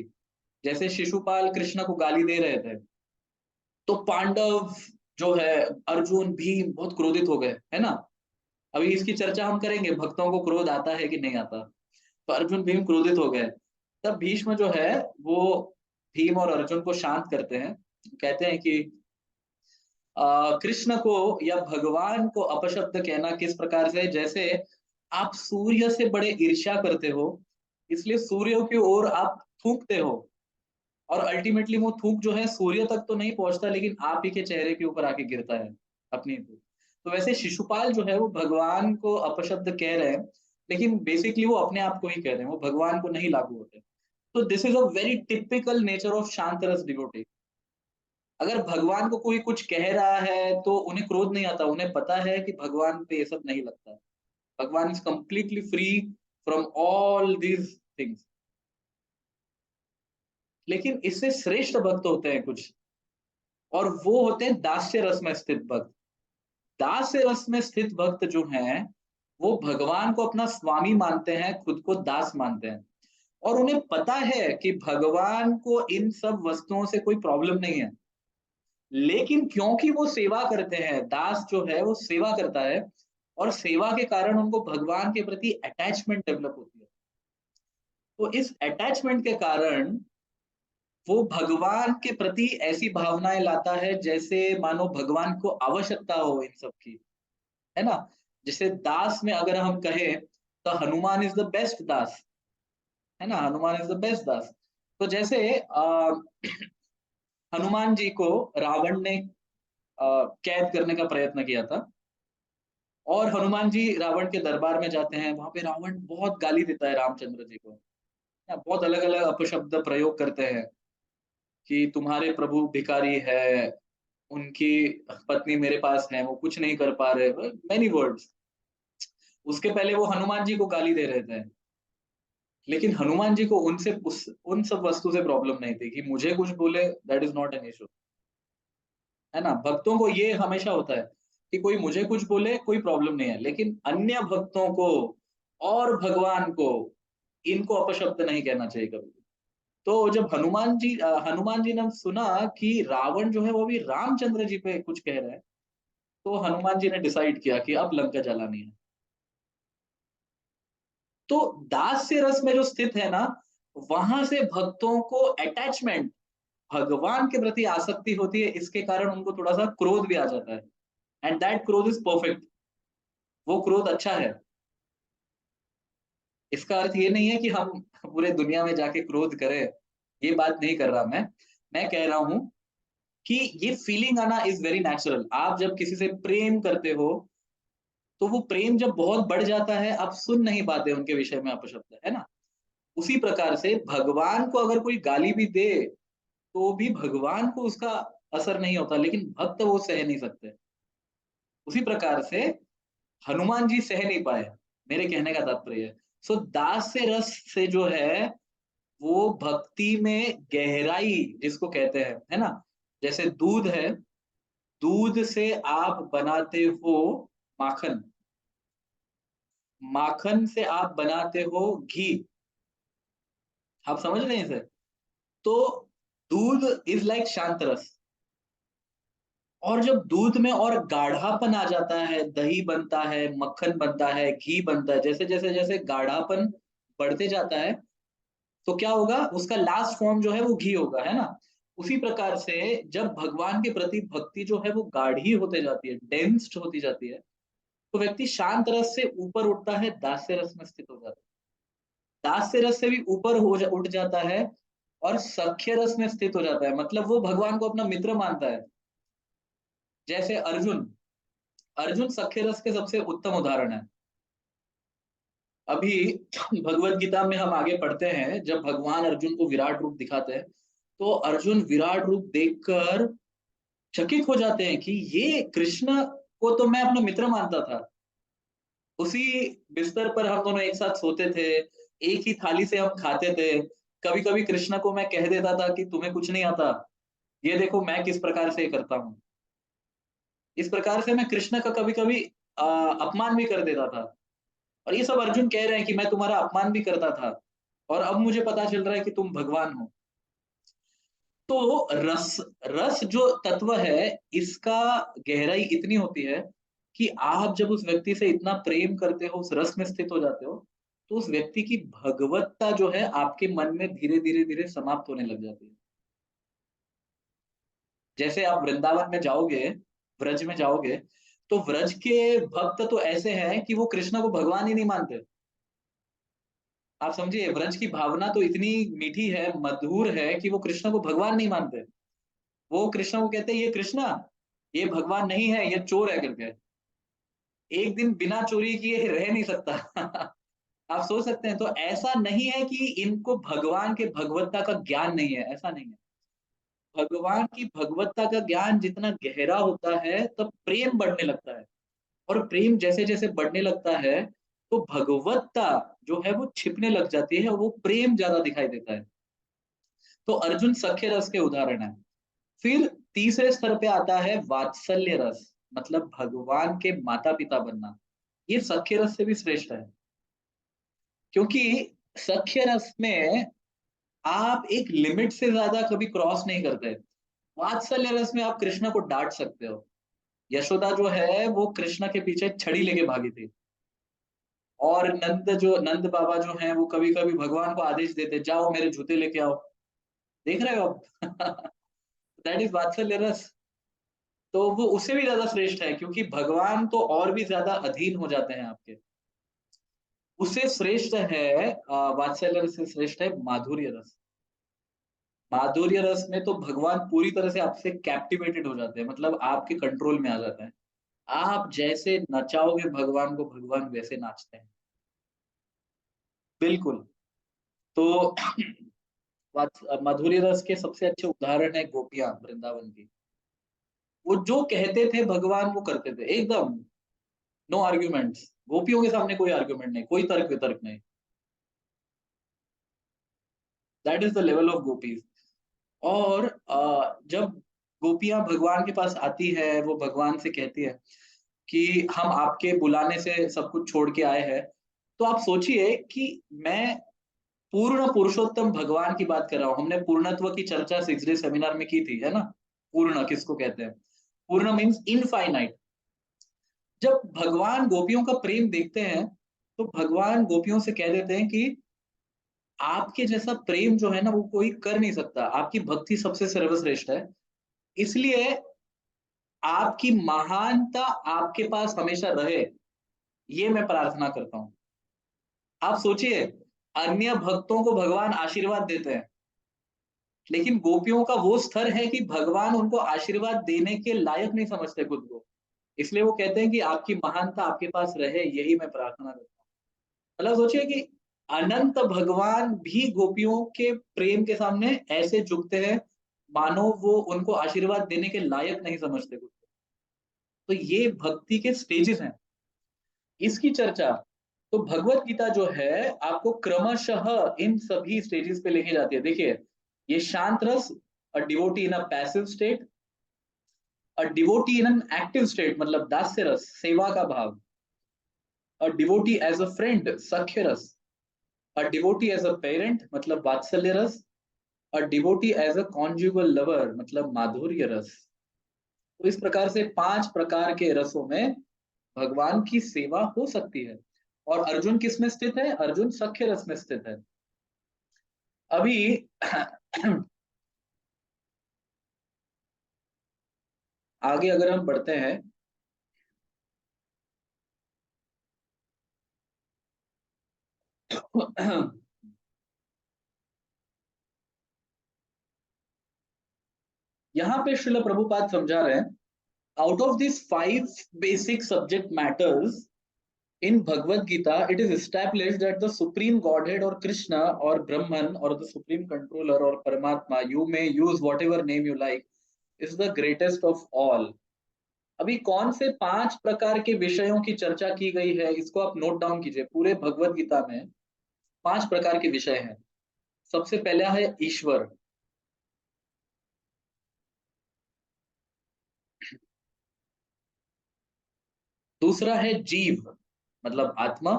Speaker 1: जैसे शिशुपाल कृष्ण को गाली दे रहे थे, तो पांडव जो है, अर्जुन भीम बहुत क्रोधित हो गए, है ना। अभी इसकी चर्चा हम करेंगे, भक्तों को क्रोध आता है कि नहीं आता। तो अर्जुन भीम क्रोधित हो गए, तब भीष्म जो है वो भीम और अर्जुन को शांत करते हैं। कहते हैं कि कृष्ण को या भगवान को अपशब्द कहना किस प्रकार से, जैसे आप सूर्य से बड़े ईर्ष्या करते हो, इसलिए सूर्य की ओर आप थूकते हो, और अल्टीमेटली वो थूक जो है सूर्य तक तो नहीं पहुंचता, लेकिन आप ही के चेहरे के ऊपर आके गिरता है अपनी थूक। तो वैसे शिशुपाल जो है वो भगवान को अपशब्द कह रहे हैं, लेकिन बेसिकली वो अपने आप को ही कह रहे हैं, वो भगवान को नहीं लागू होते। तो this is a very typical nature of शांत रस डिवोटी। अगर भगवान को कोई कुछ कह रहा है तो उन्हें क्रोध नहीं आता, उन्हें पता है कि भगवान पे ये सब नहीं लगता। भगवान is completely free from all these things. लेकिन इससे श्रेष्ठ भक्त होते हैं कुछ, और वो होते हैं दास्य रस में स्थित भक्त। दास्य रस में स्थित भक्त जो हैं, वो भगवान को अपना स्वामी मानते हैं, खुद को दास मानते हैं, और उन्हें पता है कि भगवान को इन सब वस्तुओं से कोई प्रॉब्लम नहीं है। लेकिन क्योंकि वो सेवा करते हैं, दास जो है वो सेवा करता है, और सेवा के कारण उनको भगवान के प्रति अटैचमेंट डेवलप होती है। तो इस अटैचमेंट के कारण वो भगवान के प्रति ऐसी भावनाएं लाता है जैसे मानो भगवान को आवश्यकता हो इन सब की, है ना। जैसे दास में अगर हम कहें, तो हनुमान इज द बेस्ट दास, है ना। हनुमान इज द बेस्ट दास। तो जैसे हनुमान जी को रावण ने कैद करने का प्रयत्न किया था, और हनुमान जी रावण के दरबार में जाते हैं, वहां पे रावण बहुत गाली देता है रामचंद्र जी को, या बहुत अलग अलग अपशब्द प्रयोग करते हैं कि तुम्हारे प्रभु भिखारी है, उनकी पत्नी मेरे पास है, वो कुछ नहीं कर पा रहे, मेनी वर्ड्स। उसके पहले वो हनुमान जी को गाली दे रहे थे, लेकिन हनुमान जी को उन सब वस्तु से प्रॉब्लम नहीं थी कि मुझे कुछ बोले, that is not an issue, है ना। भक्तों को ये हमेशा होता है कि कोई मुझे कुछ बोले, कोई प्रॉब्लम नहीं है, लेकिन अन्य भक्तों को और भगवान को, इनको अपशब्द नहीं कहना चाहिए कभी। तो जब हनुमान जी ने सुना कि रावण जो है वो भी रामचंद्र जी पे कुछ कह रहा है, तो हनुमान जी ने डिसाइड किया कि अब लंका जलानी है। तो दास्य रस में जो स्थित है ना, वहां से भक्तों को अटैचमेंट, भगवान के प्रति आसक्ति होती है, इसके कारण उनको थोड़ा सा क्रोध भी आ जाता है, एंड दैट क्रोध इज परफेक्ट। वो क्रोध अच्छा है। इसका अर्थ ये नहीं है कि हम पूरे दुनिया में जाके क्रोध करें, ये बात नहीं कर रहा मैं कह रहा हूं कि ये फीलिंग आना इज वेरी नेचुरल। आप जब किसी से प्रेम करते हो, तो वो प्रेम जब बहुत बढ़ जाता है, आप सुन नहीं पाते उनके विषय में अपशब्द, है ना। उसी प्रकार से भगवान को अगर कोई गाली भी दे, तो भी भगवान को उसका असर नहीं होता, लेकिन भक्त वो सह नहीं सकते। उसी प्रकार से हनुमान जी सह नहीं पाए, मेरे कहने का तात्पर्य है। सो दास से रस से जो है, वो भक्ति में गहराई जिसको कहते हैं, है ना। जैसे दूध है, दूध से आप बनाते हो माखन, माखन से आप बनाते हो घी। आप समझ रहे हैं इसे। तो दूध इज लाइक शांत रस, और जब दूध में और गाढ़ापन आ जाता है, दही बनता है, मक्खन बनता है, घी बनता है, जैसे जैसे जैसे गाढ़ापन बढ़ते जाता है, तो क्या होगा, उसका लास्ट फॉर्म जो है वो घी होगा, है ना। उसी प्रकार से जब भगवान के प्रति भक्ति जो है वो गाढ़ी होते जाती है, डेंस्ड होती जाती है, तो व्यक्ति शांत रस से ऊपर उठता है, दास्य रस में स्थित हो जाता है। दास्य रस से भी ऊपर उठ जाता है, और सख्य रस में स्थित हो जाता है, मतलब वो भगवान को अपना मित्र मानता है। जैसे अर्जुन, अर्जुन सख्य रस के सबसे उत्तम उदाहरण है। अभी भगवत गीता में हम आगे पढ़ते हैं, जब भगवान अर्जुन को विराट रूप दिखाते हैं, तो अर्जुन विराट रूप देखकर चकित हो जाते हैं कि ये कृष्ण को तो मैं अपना मित्र मानता था। उसी बिस्तर पर हम दोनों एक साथ सोते थे, एक ही थाली से हम खाते थे। कभी-कभी कृष्ण को मैं कह देता था कि तुम्हें कुछ नहीं आता, ये देखो मैं किस प्रकार से ये करता हूँ। इस प्रकार से मैं कृष्ण का कभी-कभी अपमान भी कर देता था। और ये सब अर्जुन कह रहे हैं कि मैं तुम्हारा अपमान भी करता था, और अब मुझे पता चल रहा है कि तुम भगवान हो। तो रस रस जो तत्व है, इसका गहराई इतनी होती है कि आप जब उस व्यक्ति से इतना प्रेम करते हो, उस रस में स्थित हो जाते हो, तो उस व्यक्ति की भगवत्ता जो है आपके मन में धीरे-धीरे समाप्त होने लग जाती है। जैसे आप वृंदावन में जाओगे, व्रज में जाओगे, तो व्रज के भक्त तो ऐसे हैं कि वो कृष्ण को भगवान ही नहीं मानते। आप समझिए, व्रज की भावना तो इतनी मीठी है, मधुर है कि वो कृष्ण को भगवान नहीं मानते। वो कृष्ण को कहते हैं, ये कृष्णा, ये भगवान नहीं है, ये चोर है करके। एक दिन बिना चोरी किए रह नहीं सकता। आप सोच सकते हैं, तो ऐसा नहीं है कि इनको भगवान के भगवत्ता का ज्ञान नहीं है, ऐसा नहीं है। भगवान की भगवत्ता का ज्ञान जितना गहरा होता है, तब प्रेम बढ़ने लगता है। और प्रेम जैसे-जैसे बढ़ने लगता है, तो भगवत्ता जो है वो छिपने लग जाती है, और वो प्रेम ज़्यादा दिखाई देता है। तो अर्जुन सख्य रस के उदाहरण है। फिर तीसरे स्तर पे आता है वात्सल्य रस, मतलब भगवान के माता-पिता बनना। ये सख्य रस से भी श्रेष्ठ है, क्योंकि सख्य रस में आप एक लिमिट से ज़्यादा कभी क्रॉस नहीं करते। वात्सल्य रस में आप कृष्ण को डाँट सकते हो। यशोदा जो है, वो कृष्ण के पीछे छड़ी लेके भागी थी। और नंद बाबा जो हैं, वो कभी-कभी भगवान को आदेश देते, जाओ मेरे जूते लेके आओ। देख रहे हो आप? दैट इज़ वात्सल्य रस। तो वो उससे भी ज़्यादा श्रेष्ठ है, क्योंकि भगवान तो और भी ज़्यादा अधीन हो जाते हैं आपके। उससे श्रेष्ठ है वात्सल्य रस से श्रेष्ठ है माधुर्य रस। माधुर्य रस में तो भगवान पूरी तरह से आपसे कैप्टिवेटेड हो जाते हैं, मतलब आपके कंट्रोल में आ जाते हैं। आप जैसे नचाओगे भगवान को, भगवान वैसे नाचते हैं। बिल्कुल। तो माधुर्य रस के सबसे अच्छे उदाहरण है गोपियाँ वृंदावन की। वो जो कहते थे भगवान वो करते थे, एकदम नो आर्ग्यूमेंट्स। गोपियों के सामने कोई आर्ग्यूमेंट नहीं, कोई तर्क-वितर्क नहीं। That is the level of gopis. और जब गोपियाँ भगवान के पास आती है, वो भगवान से कहती है कि हम आपके बुलाने से सब कुछ छोड़ के आए हैं। तो आप सोचिए कि मैं पूर्ण पुरुषोत्तम भगवान की बात कर रहा हूँ। हमने पूर्णत्व की चर्चा 6 डे सेमिनार में की थी, है ना? पूर्ण किसको कहते हैं? पूर्ण मीन्स इनफाइनाइट। जब भगवान गोपियों का प्रेम देखते हैं, तो भगवान गोपियों से कह देते हैं कि आपके जैसा प्रेम जो है ना, वो कोई कर नहीं सकता। आपकी भक्ति सबसे सर्वश्रेष्ठ है। इसलिए आपकी महानता आपके पास हमेशा रहे, ये मैं प्रार्थना करता हूँ। आप सोचिए, अन्य भक्तों को भगवान आशीर्वाद देते हैं, लेकिन गोपियों का वो स्तर है कि भगवान उनको आशीर्वाद देने के लायक नहीं समझते खुद को। इसलिए वो कहते हैं कि आपकी महानता आपके पास रहे, यही मैं प्रार्थना करता हूँ। मतलब सोचिए कि अनंत भगवान भी गोपियों के प्रेम के सामने ऐसे झुकते हैं, मानो वो उनको आशीर्वाद देने के लायक नहीं समझते खुद को। तो ये भक्ति के स्टेजेस हैं। इसकी चर्चा तो भगवत गीता जो है, आपको क्रमशः इन सभी स्टेजेस पे लेके जाती है। देखिए, ये शांत रस, a devotee in a passive state, a devotee in an active state मतलब दास्य रस, सेवा का भाव, a devotee as a friend, सख्य रस, a devotee as a parent मतलब वात्सल्य रस, a devotee as a conjugal lover मतलब माधुर्य रस। तो इस प्रकार से 5 प्रकार के रसों में भगवान की सेवा हो सकती है। और अर्जुन किस में स्थित है? अर्जुन सख्य रस में स्थित है। अभी आगे अगर हम बढ़ते हैं, यहाँ पे श्रील प्रभुपाद समझा रहे हैं, out of these 5 basic subject matters in Bhagavad Gita, it is established that the supreme Godhead or Krishna or Brahman or the supreme controller or Paramatma, you may use whatever name you like, is the greatest of all. अभी कौन से 5 प्रकार के विषयों की चर्चा की गई है, इसको आप नोट डाउन कीजिए। पूरे भगवत गीता में 5 प्रकार के विषय हैं। सबसे पहला है ईश्वर, दूसरा है जीव मतलब आत्मा,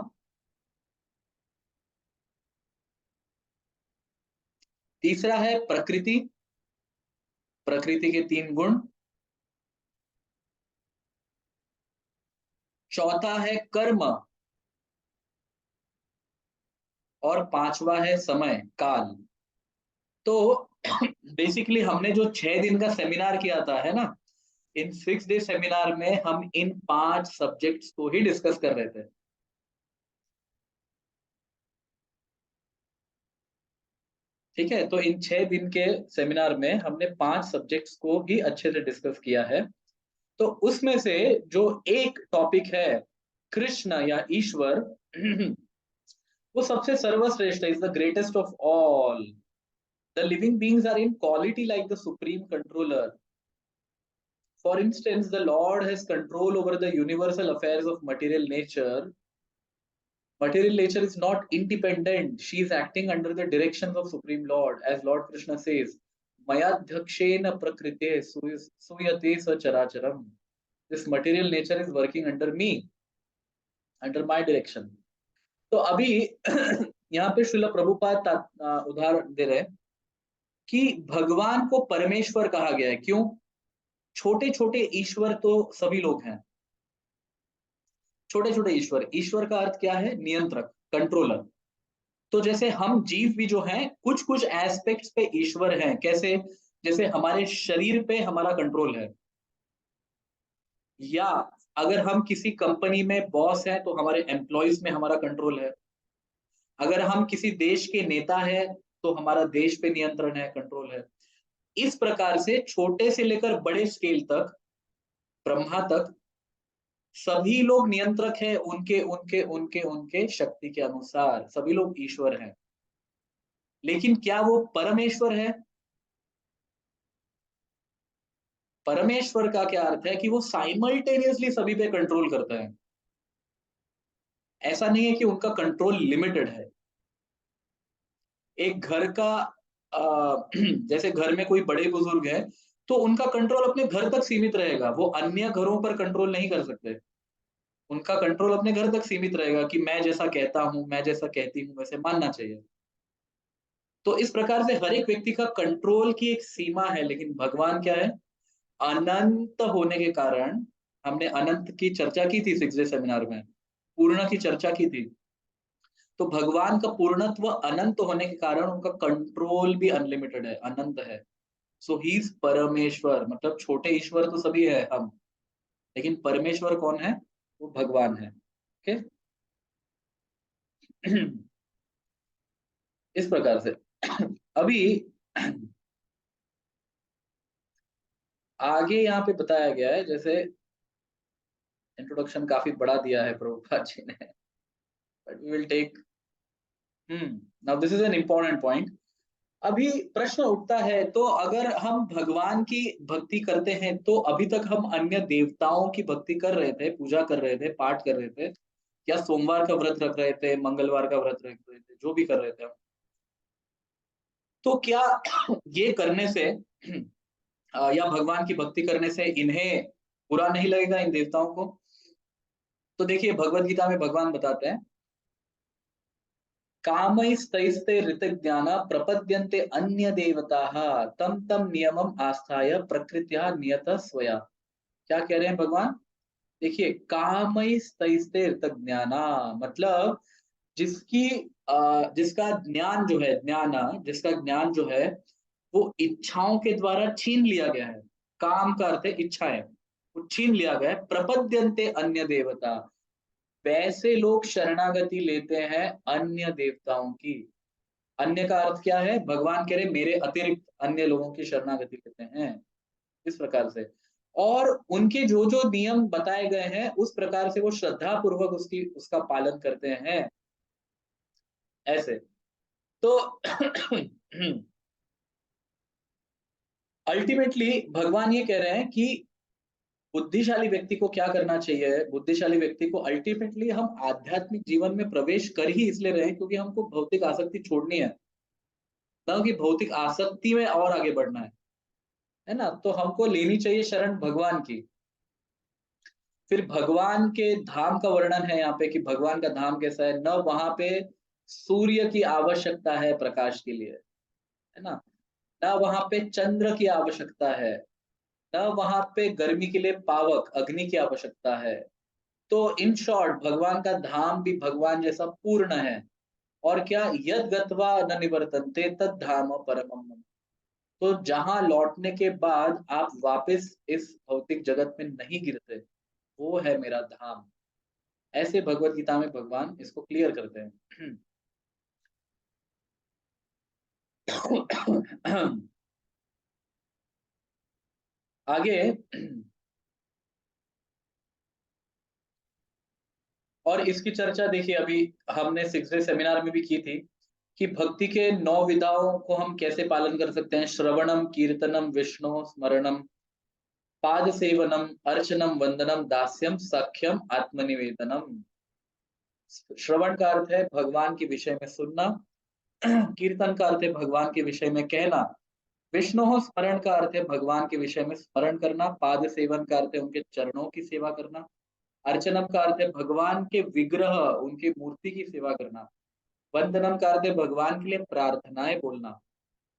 Speaker 1: तीसरा है प्रकृति, प्रकृति के 3 गुण, चौथा है कर्म और पांचवा है समय काल। तो बेसिकली हमने जो 6 दिन का सेमिनार किया था है ना, इन 6 डे सेमिनार में हम इन 5 सब्जेक्ट्स को ही डिस्कस कर रहे थे। ठीक है, तो इन 6 दिन के सेमिनार में हमने 5 सब्जेक्ट्स को ही अच्छे से डिस्कस किया है। तो उसमें से जो एक टॉपिक है कृष्ण या ईश्वर वो सबसे सर्वश्रेष्ठ है, is the greatest of all. The living beings are in quality like the supreme controller. For instance, the Lord has control over the universal affairs of material nature. Material nature is not independent. She is acting under the directions of Supreme Lord. As Lord Krishna says, Mayadhyakshena prakrite suyate sacharacharam. This material nature is working under me, under my direction. तो अभी यहाँ पे श्रील प्रभुपाद उदाहरण दे रहे हैं कि भगवान को परमेश्वर कहा गया है। क्यों? छोटे छोटे ईश्वर तो सभी लोग हैं। छोटे छोटे ईश्वर, ईश्वर का अर्थ क्या है? नियंत्रक, कंट्रोलर। तो जैसे हम जीव भी जो हैं कुछ कुछ एस्पेक्ट्स पे ईश्वर हैं। कैसे? जैसे हमारे शरीर पे हमारा कंट्रोल है, या अगर हम किसी कंपनी में बॉस हैं तो हमारे एम्प्लॉयज में हमारा कंट्रोल है। अगर हम किसी देश के नेता हैं तो हमारा देश पे नियंत्रण है, कंट्रोल है। इस प्रकार से छोटे से लेकर बड़े स्केल तक, ब्रह्मा तक, सभी लोग नियंत्रक हैं। उनके उनके उनके उनके शक्ति के अनुसार सभी लोग ईश्वर हैं। लेकिन क्या वो परमेश्वर है? परमेश्वर का क्या अर्थ है कि वो साइमल्टेनियसली सभी पे कंट्रोल करता है। ऐसा नहीं है कि उनका कंट्रोल लिमिटेड है। एक घर का जैसे घर में कोई बड़े बुजुर्ग है तो उनका कंट्रोल अपने घर तक सीमित रहेगा, वो अन्य घरों पर कंट्रोल नहीं कर सकते। उनका कंट्रोल अपने घर तक सीमित रहेगा कि मैं जैसा कहता हूं, मैं जैसा कहती हूं वैसे मानना चाहिए। तो इस प्रकार से हर एक व्यक्ति का कंट्रोल की एक सीमा है। लेकिन भगवान क्या है? अनंत होने के कारण, हमने अनंत की चर्चा की थी 6 डे सेमिनार में, पूर्ण की चर्चा की थी। तो भगवान का पूर्णत्व अनंत होने के कारण उनका कंट्रोल भी अनलिमिटेड है, अनंत है। सो ही इज परमेश्वर। मतलब छोटे ईश्वर तो सभी है हम, लेकिन परमेश्वर कौन है? वो भगवान है। ओके इस प्रकार से अभी आगे यहाँ पे बताया गया है, जैसे इंट्रोडक्शन काफी बड़ा दिया है प्रभुपाद जी ने, but we will take now this is an important point. अभी प्रश्न उठता है, तो अगर हम भगवान की भक्ति करते हैं तो अभी तक हम अन्य देवताओं की भक्ति कर रहे थे, पूजा कर रहे थे, पाठ कर रहे थे, या सोमवार का व्रत रख रहे थे, मंगलवार का व्रत रख रहे थे, जो भी कर रहे थे हम, तो क्या ये करने से या भगवान की भक्ति करने से इन्हें बुरा नहीं लगेगा, इन देवताओं को? तो देखिए भगवत गीता में भगवान बताते हैं, कामैस्तैस्ते ऋतज्ञान प्रपद्यन्ते अन्य देवताः तम तम नियमम आस्थाय प्रकृत्या नियत स्वया। क्या कह रहे हैं भगवान? देखिए, कामैस्तैस्ते ऋतज्ञाना मतलब जिसकी जिसका ज्ञान जो है, जिसका ज्ञान जो है वो इच्छाओं के द्वारा छीन लिया गया है। काम का अर्थ है इच्छाएं, वो छीन लिया गया है। प्रपद्यन्ते अन्य देवता, वैसे लोग शरणागति लेते हैं अन्य देवताओं की। अन्य का अर्थ क्या है? भगवान कह रहे मेरे अतिरिक्त अन्य लोगों की शरणागति लेते हैं। इस प्रकार से और उनके जो जो नियम बताए गए हैं उस प्रकार से वो श्रद्धा पूर्वक उसकी उसका पालन करते हैं ऐसे। तो अल्टीमेटली भगवान ये कह रहे हैं कि बुद्धिशाली व्यक्ति को क्या करना चाहिए, बुद्धिशाली व्यक्ति को अल्टीमेटली हम आध्यात्मिक जीवन में प्रवेश कर ही इसलिए रहे हैं क्योंकि हमको भौतिक आसक्ति छोड़नी है, ना कि भौतिक आसक्ति में और आगे बढ़ना है ना। तो हमको लेनी चाहिए शरण भगवान की। फिर भगवान के धाम का वर्णन है यहाँ पे कि भगवान का धाम कैसा है। न वहां पे सूर्य की आवश्यकता है प्रकाश के लिए, है ना, न वहां पे चंद्र की आवश्यकता है, न वहां पे गर्मी के लिए पावक अग्नि की आवश्यकता है। तो इन शॉर्ट भगवान का धाम भी भगवान जैसा पूर्ण है। और क्या, यद गत्वा न निवर्तन्ते तद धाम परमम मम। तो जहां लौटने के बाद आप वापस इस भौतिक जगत में नहीं गिरते, वो है मेरा धाम। ऐसे भगवत गीता में भगवान इसको क्लियर करते हैं। आगे, और इसकी चर्चा देखिए अभी हमने 6th सेमिनार में भी की थी कि भक्ति के 9 विधाओं को हम कैसे पालन कर सकते हैं। श्रवणम, कीर्तनम, विष्णु स्मरणम, पाद सेवनम, अर्चनम, वंदनम, दास्यम, सख्यम, आत्मनिवेदनम। श्रवण का अर्थ है भगवान के विषय में सुनना, कीर्तन का अर्थ है भगवान के विषय में कहना, विष्णु स्मरण का अर्थ है भगवान के विषय में स्मरण करना, पाद सेवन का अर्थ है उनके चरणों की सेवा करना, अर्चनम का अर्थ है भगवान के विग्रह उनकी मूर्ति की सेवा करना, वंदनम का अर्थ है भगवान के लिए प्रार्थनाएं बोलना,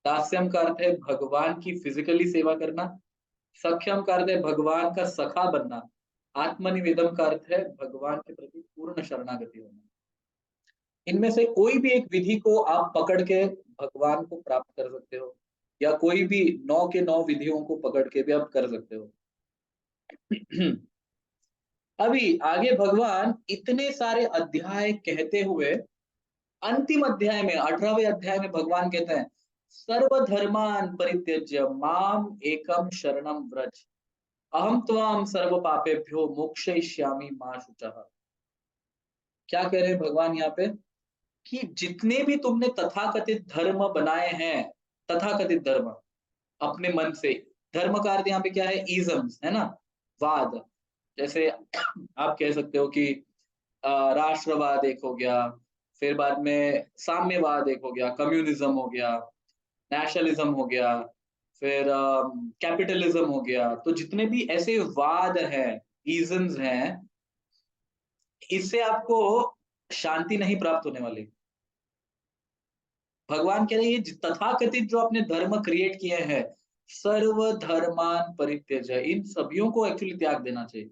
Speaker 1: दास्यम का अर्थ है भगवान की फिजिकली सेवा करना, सख्यम का अर्थ है भगवान का सखा बनना, आत्मनिवेदम का अर्थ है भगवान के प्रति पूर्ण शरणागति होना। इनमें से कोई भी एक विधि को आप पकड़ के भगवान को प्राप्त कर सकते हो, या कोई भी 9 के 9 विधियों को पकड़ के भी आप कर सकते हो। अभी आगे भगवान इतने सारे अध्याय कहते हुए अंतिम अध्याय में 18वें अध्याय में भगवान कहते हैं, सर्वधर्मान परित्यज्य माम एकम शरणम व्रज, अहम त्वाम सर्व पापेभ्यो मोक्षयिष्यामि मा शुचः। क्या कह रहे हैं भगवान यहाँ पे कि जितने भी तुमने तथाकथित धर्म बनाए हैं, तथाकथित धर्म अपने मन से, धर्म का अर्थ यहाँ पे क्या है, इजम्स, है ना, वाद। जैसे आप कह सकते हो कि राष्ट्रवाद एक हो गया, फिर बाद में साम्यवाद एक हो गया, कम्युनिज्म हो गया, नेशनलिज्म हो गया, फिर कैपिटलिज्म हो गया। तो जितने भी ऐसे वाद हैं, इजम्स हैं, इससे आपको शांति नहीं प्राप्त होने वाली। भगवान कह रहे हैं ये तथाकथित जो आपने धर्म क्रिएट किए हैं, सर्व धर्मान परित्यज्य, इन सभियों को एक्चुअली त्याग देना चाहिए,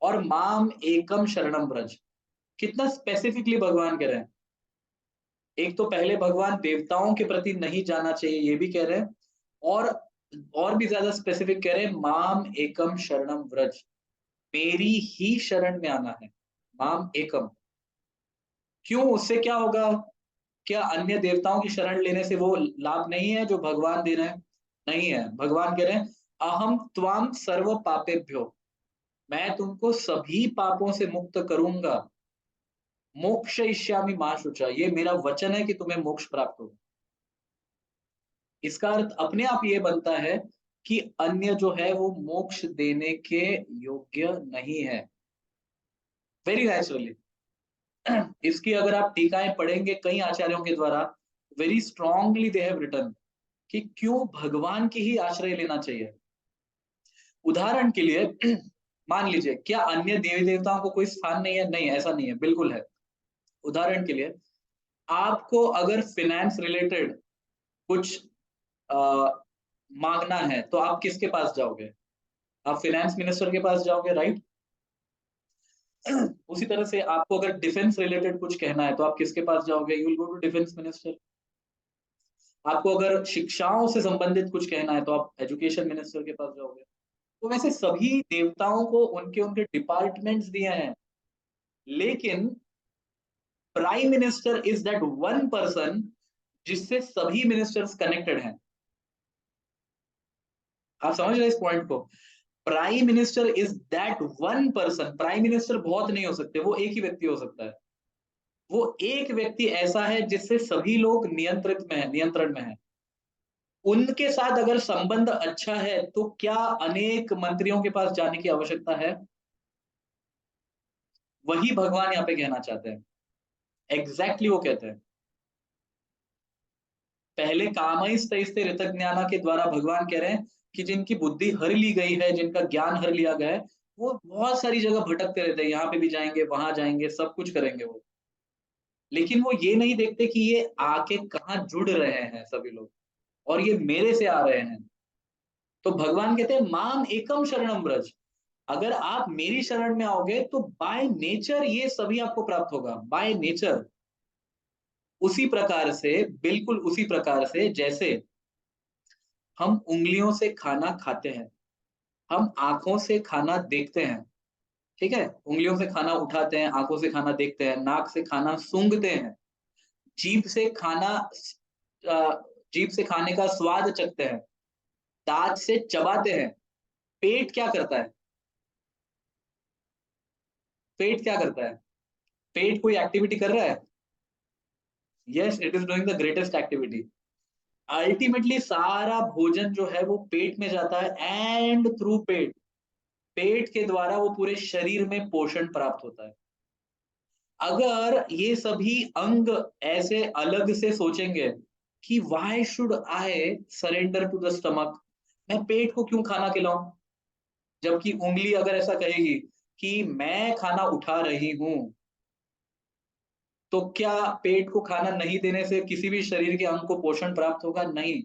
Speaker 1: और माम एकम शरणम व्रज। कितना स्पेसिफिकली भगवान कह रहे हैं। एक तो पहले भगवान देवताओं के प्रति नहीं जाना चाहिए ये भी कह रहे हैं, और और भी ज्यादा स्पेसिफिक कह रहे हैं, माम एकम शरणम व्रज, मेरी ही शरण में आना है। माम एकम, क्यों, उससे क्या होगा? क्या अन्य देवताओं की शरण लेने से वो लाभ नहीं है जो भगवान दे रहे हैं? नहीं है। भगवान कह रहे हैं, अहम त्वाम सर्व पापेभ्यो, मैं तुमको सभी पापों से मुक्त करूंगा, मोक्षयिष्यामि मा शुचा, ये मेरा वचन है कि तुम्हें मोक्ष प्राप्त हो। इसका अर्थ अपने आप ये बनता है कि अन्य जो है वो मोक्ष देने के योग्य नहीं है, वेरी नेचुरली। इसकी अगर आप टीकाएं पढ़ेंगे कई आचार्यों के द्वारा, very strongly they have written कि क्यों भगवान की ही आश्रय लेना चाहिए। उदाहरण के लिए मान लीजिए, क्या अन्य देवी देवताओं को कोई स्थान नहीं है? नहीं, ऐसा नहीं है, बिल्कुल है। उदाहरण के लिए, आपको अगर फिनेंस रिलेटेड कुछ आ, मांगना है तो आप किसके पास जाओगे? आप फिनेंस मिनिस्टर के पास जाओगे, राइट? उसी तरह से आपको अगर डिफेंस रिलेटेड कुछ कहना है तो आप किसके पास जाओगे? You will go to defence minister. आपको अगर शिक्षाओं से संबंधित कुछ कहना है तो आप एजुकेशन मिनिस्टर के पास जाओगे। तो वैसे सभी देवताओं को उनके उनके डिपार्टमेंट्स दिए हैं, लेकिन prime minister is that one person जिससे सभी मिनिस्टर्स कनेक्टेड हैं। आप समझ रहे हैं इस पॉइंट को? Prime minister is that one person. Prime minister बहुत नहीं हो सकते, वो एक ही व्यक्ति हो सकता है। वो एक व्यक्ति ऐसा है जिससे सभी लोग नियंत्रित में है, नियंत्रण में है। उनके साथ अगर संबंध अच्छा है तो क्या अनेक मंत्रियों के पास जाने की आवश्यकता है? वही भगवान यहाँ पे कहना चाहते हैं। एग्जैक्टली वो कहते हैं, पहले कामैस्तैस्ते ऋतज्ञाना के द्वारा भगवान कह रहे हैं कि जिनकी बुद्धि हर ली गई है, जिनका ज्ञान हर लिया गया है, वो बहुत सारी जगह भटकते रहते हैं, यहाँ पे भी जाएंगे, वहां जाएंगे, सब कुछ करेंगे वो। लेकिन वो ये नहीं देखते कि ये आके कहाँ जुड़ रहे हैं सभी लोग, और ये मेरे से आ रहे हैं। तो भगवान कहते हैं माम एकम शरणम ब्रज। अगर आप मेरी शरण में आओगे तो बाय नेचर ये सभी आपको प्राप्त होगा, बाय नेचर। उसी प्रकार से, बिल्कुल उसी प्रकार से जैसे हम उंगलियों से खाना खाते हैं, हम आंखों से खाना देखते हैं, ठीक है, उंगलियों से खाना उठाते हैं, आंखों से खाना देखते हैं, नाक से खाना सूंघते हैं, जीभ से खाना जीभ से खाने का स्वाद चखते हैं, दांत से चबाते हैं। पेट क्या करता है? पेट क्या करता है? पेट कोई एक्टिविटी कर रहा है? Yes, it is doing the greatest activity. Ultimately सारा भोजन जो है वो पेट में जाता है, एंड थ्रू पेट, पेट के द्वारा वो पूरे शरीर में पोषण प्राप्त होता है। अगर ये सभी अंग ऐसे अलग से सोचेंगे कि why should I surrender to the stomach, मैं पेट को क्यों खाना खिलाऊं, जबकि उंगली अगर ऐसा कहेगी कि मैं खाना उठा रही हूं, तो क्या पेट को खाना नहीं देने से किसी भी शरीर के अंग को पोषण प्राप्त होगा? नहीं,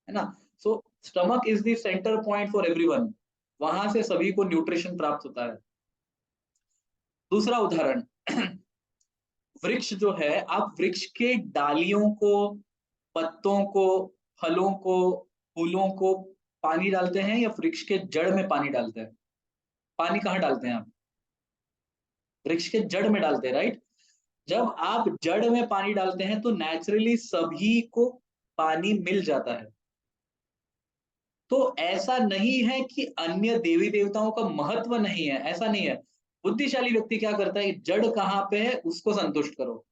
Speaker 1: है ना? So stomach is the centre point for everyone, वहां से सभी को न्यूट्रिशन प्राप्त होता है। दूसरा उदाहरण, वृक्ष जो है, आप वृक्ष के डालियों को, पत्तों को, फलों को, फूलों को पानी डालते हैं या वृक्ष के जड़ में पानी डालते हैं? पानी कहाँ डालते हैं आप? वृक्ष के जड़ में डालते हैं, राइट? जब आप जड़ में पानी डालते हैं तो नेचुरली सभी को पानी मिल जाता है। तो ऐसा नहीं है कि अन्य देवी देवताओं का महत्व नहीं है, ऐसा नहीं है। बुद्धिशाली व्यक्ति क्या करता है, जड़ कहाँ पे है उसको संतुष्ट करो,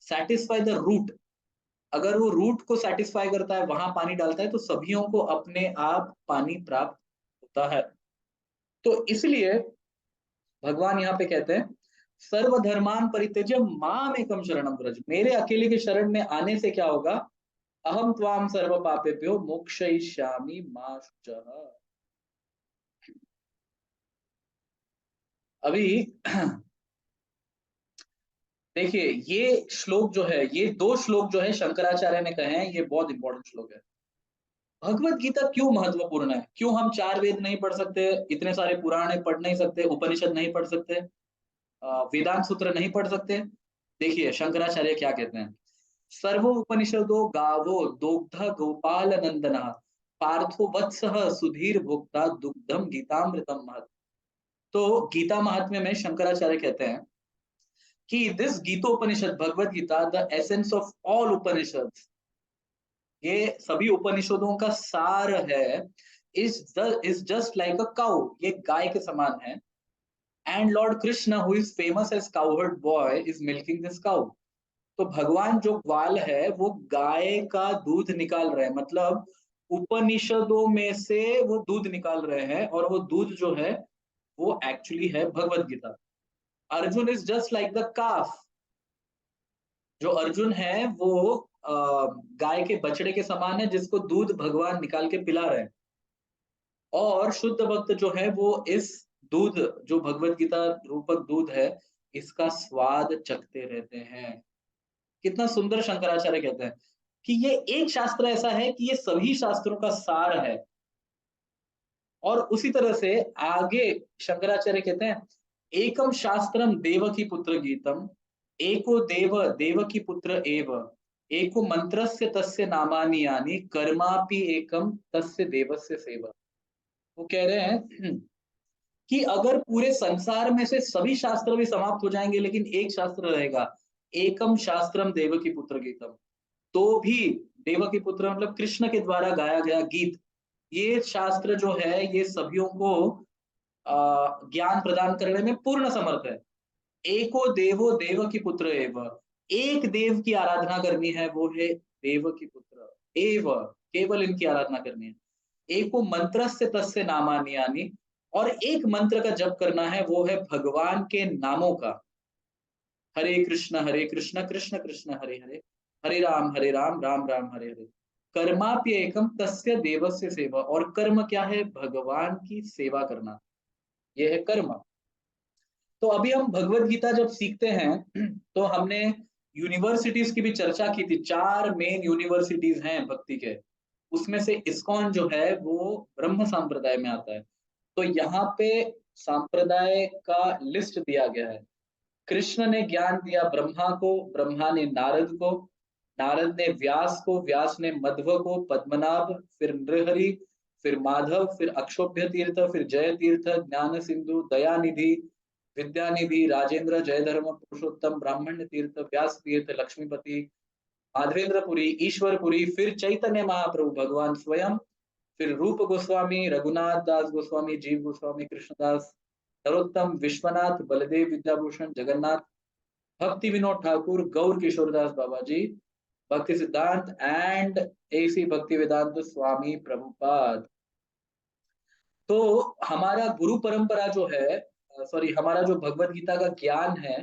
Speaker 1: सेटिस्फाई द रूट। अगर वो रूट को सेटिस्फाई करता है, वहां पानी डालता है, तो सभीयों को अपने आप पानी प्राप्त होता है। तो इसलिए भगवान यहाँ पे कहते हैं सर्वधर्मान परित्यज्य माम एकम शरणम व्रज, मेरे अकेले के शरण में आने से क्या होगा, अहम त्वाम सर्व पापेभ्यो मोक्षयिष्यामि मा शुचः। अभी देखिए, ये श्लोक जो है, ये दो श्लोक जो है शंकराचार्य ने कहे हैं, ये बहुत इंपॉर्टेंट श्लोक है। भगवत गीता क्यों महत्वपूर्ण है? क्यों हम चार वेद नहीं पढ़ सकते, इतने सारे पुराण पढ़ नहीं सकते, उपनिषद नहीं पढ़ सकते, वेदांत सूत्र नहीं पढ़ सकते? देखिए शंकराचार्य क्या कहते हैं, सर्वो उपनिषदो गावो दोग्ध गोपाल नंदना पार्थो वत्सः सुधीर भोक्ता दुग्धम गीतामृतम महत्। तो गीता महात्म्य में शंकराचार्य कहते हैं कि this Gitopanishad, Bhagavad Gita, the essence of all Upanishad, ये सभी उपनिषदों का सार है, is just like a cow, ये गाय के समान है। And Lord Krishna who is famous as cowherd boy is milking this cow. तो भगवान जो ग्वाल है वो गाय का दूध निकाल रहे हैं, मतलब उपनिषदों में से वो दूध निकाल रहे हैं, और वो दूध जो है वो एक्चुअली है Bhagavad Gita. Arjun is just like the calf, जो अर्जुन है वो गाय के बछड़े के समान है, जिसको दूध भगवान निकाल के पिला रहे हैं। और शुद्ध भक्त जो है वो इस दूध, जो भगवत गीता रूपक दूध है, इसका स्वाद चखते रहते हैं। कितना सुंदर शंकराचार्य कहते हैं कि ये एक शास्त्र ऐसा है कि ये सभी शास्त्रों का सार है। और उसी तरह से आगे शंकराचार्य कहते हैं एकम शास्त्रम देवकी पुत्र गीतम, एको देव देवकी पुत्र एव, एको मंत्रस्य तस्य नामानि यानि कर्मापि एकम तस्य देवस्य सेवा। वो कह रहे हैं कि अगर पूरे संसार में से सभी शास्त्र भी समाप्त हो जाएंगे लेकिन एक शास्त्र रहेगा, एकम शास्त्रम देवकी पुत्र गीतम, तो भी देवकी पुत्र मतलब कृष्ण के द्वारा गाया गया गीत, ये शास्त्र जो है ये सभियों को ज्ञान प्रदान करने में पूर्ण समर्थ है। एको देवो देव की पुत्र एव, एक देव की आराधना करनी है वो है देव की पुत्र एव, केवल इनकी आराधना करनी है। एको मंत्रस्य तस्य नामानि यानि, और एक मंत्र का जप करना है वो है भगवान के नामों का। हरे कृष्ण कृष्ण कृष्ण हरे हरे, हरे राम राम राम हरे हरे। कर्माप्य एकम तस्य देवस्य सेवा, और कर्म क्या है, भगवान की सेवा करना, ये है कर्म। तो अभी हम भगवत गीता जब सीखते हैं तो हमने यूनिवर्सिटीज की भी चर्चा की थी। 4 मेन यूनिवर्सिटीज हैं भक्ति के, उसमें से इस्कॉन जो है वो ब्रह्म संप्रदाय में आता है। तो यहाँ पे संप्रदाय का लिस्ट दिया गया है। कृष्ण ने ज्ञान दिया ब्रह्मा को, ब्रह्मा ने नारद को, नारद ने व्यास को, व्यास ने मध्व को, पद्मनाभ, फिर नृहरि, फिर माधव, फिर अक्षोभ्य तीर्थ, फिर जय तीर्थ, ज्ञान सिंधु, दयानिधि, विद्यानिधि, राजेंद्र, जयधर्म, पुरुषोत्तम, ब्राह्मण्य तीर्थ, व्यास तीर्थ, लक्ष्मीपति, माधवेंद्रपुरी, ईश्वरपुरी, फिर चैतन्य महाप्रभु भगवान स्वयं, फिर रूप गोस्वामी, रघुनाथ दास गोस्वामी, जीव गोस्वामी, कृष्णदास, नरोत्तम, विश्वनाथ, बलदेव विद्याभूषण, जगन्नाथ, भक्ति विनोद ठाकुर, गौर किशोरदास बाबा जी, भक्ति सिद्धांत एंड एसी भक्ति वेदांत स्वामी प्रभुपाद। तो हमारा गुरु परंपरा जो है, सॉरी, हमारा जो भगवत गीता का ज्ञान है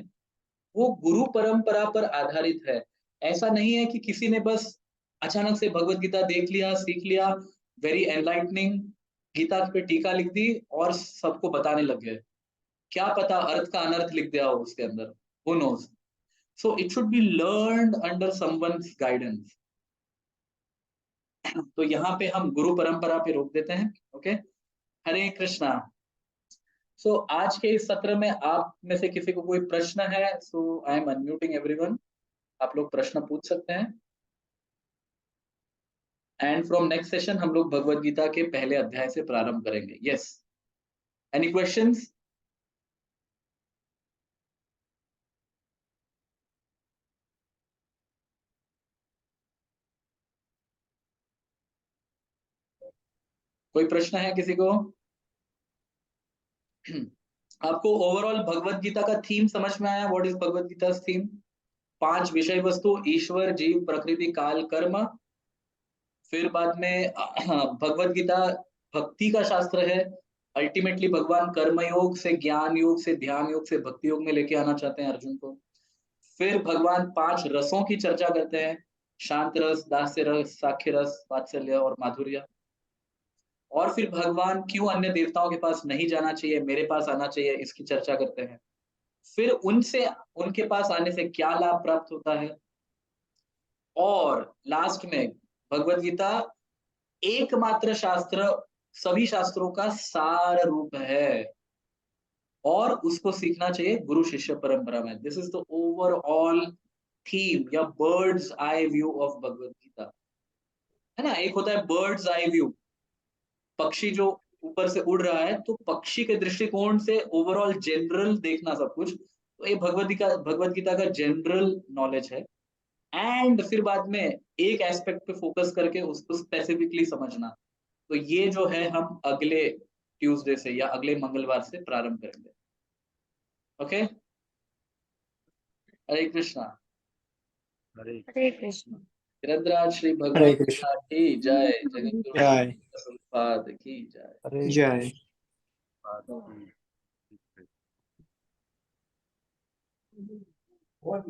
Speaker 1: वो गुरु परंपरा पर आधारित है। ऐसा नहीं है कि किसी ने बस अचानक से भगवत गीता देख लिया, सीख लिया, वेरी एनलाइटनिंग, गीता पे टीका लिख दी और सबको बताने लग गए। क्या पता अर्थ का अनर्थ लिख दिया हो उसके अंदर, who knows. So it should be learned under someone's guidance. तो यहाँ पे हम गुरु परंपरा पे रोक देते हैं। ओके, हरे कृष्णा। सो आज के इस सत्र में आप में से किसी को कोई प्रश्न है, सो आई एम अनम्यूटिंग एवरीवन, आप लोग प्रश्न पूछ सकते हैं। एंड फ्रॉम नेक्स्ट सेशन हम लोग भगवत गीता के पहले अध्याय से प्रारंभ करेंगे। Yes, any questions? कोई प्रश्न है किसी को? आपको ओवरऑल भगवत गीता का थीम समझ में आया? What is Bhagavad Gita theme? 5 विषय वस्तु, ईश्वर, जीव, प्रकृति, काल, कर्म। फिर बाद में भगवत गीता भक्ति का शास्त्र है। अल्टीमेटली भगवान कर्म योग से, ज्ञान योग से, ध्यान योग से भक्ति योग में लेके आना चाहते हैं अर्जुन को। फिर भगवान 5 रसों की चर्चा करते हैं, शांत रस, दास्य रस, साख्य रस, वात्सल्य और माधुर्य। और फिर भगवान क्यों अन्य देवताओं के पास नहीं जाना चाहिए, मेरे पास आना चाहिए, इसकी चर्चा करते हैं। फिर उनसे, उनके पास आने से क्या लाभ प्राप्त होता है। और लास्ट में भगवत गीता एकमात्र शास्त्र, सभी शास्त्रों का सार रूप है, और उसको सीखना चाहिए गुरु शिष्य परंपरा में। This is the overall theme या birds eye view of Bhagavad Gita, है ना। एक होता है बर्ड्स आई व्यू, पक्षी जो ऊपर से उड़ रहा है, तो पक्षी के दृष्टिकोण से ओवरऑल जनरल देखना सब कुछ, तो ये भगवत गीता का जनरल नॉलेज है। एंड फिर बाद में एक एस्पेक्ट पे फोकस करके उसको स्पेसिफिकली समझना। तो ये जो है हम अगले ट्यूसडे से या अगले मंगलवार से प्रारंभ करेंगे। ओके, हरे कृष्णा।
Speaker 2: हरे
Speaker 3: हरे कृष्ण।
Speaker 1: ग्रंथराज श्री
Speaker 4: हरे
Speaker 1: भगवत
Speaker 4: कृष्ण।
Speaker 1: गीता की जय, जगत गुरु
Speaker 4: जय।
Speaker 1: प्रभुपाद की जय।
Speaker 2: हरे
Speaker 4: जय।
Speaker 2: पाद की
Speaker 3: What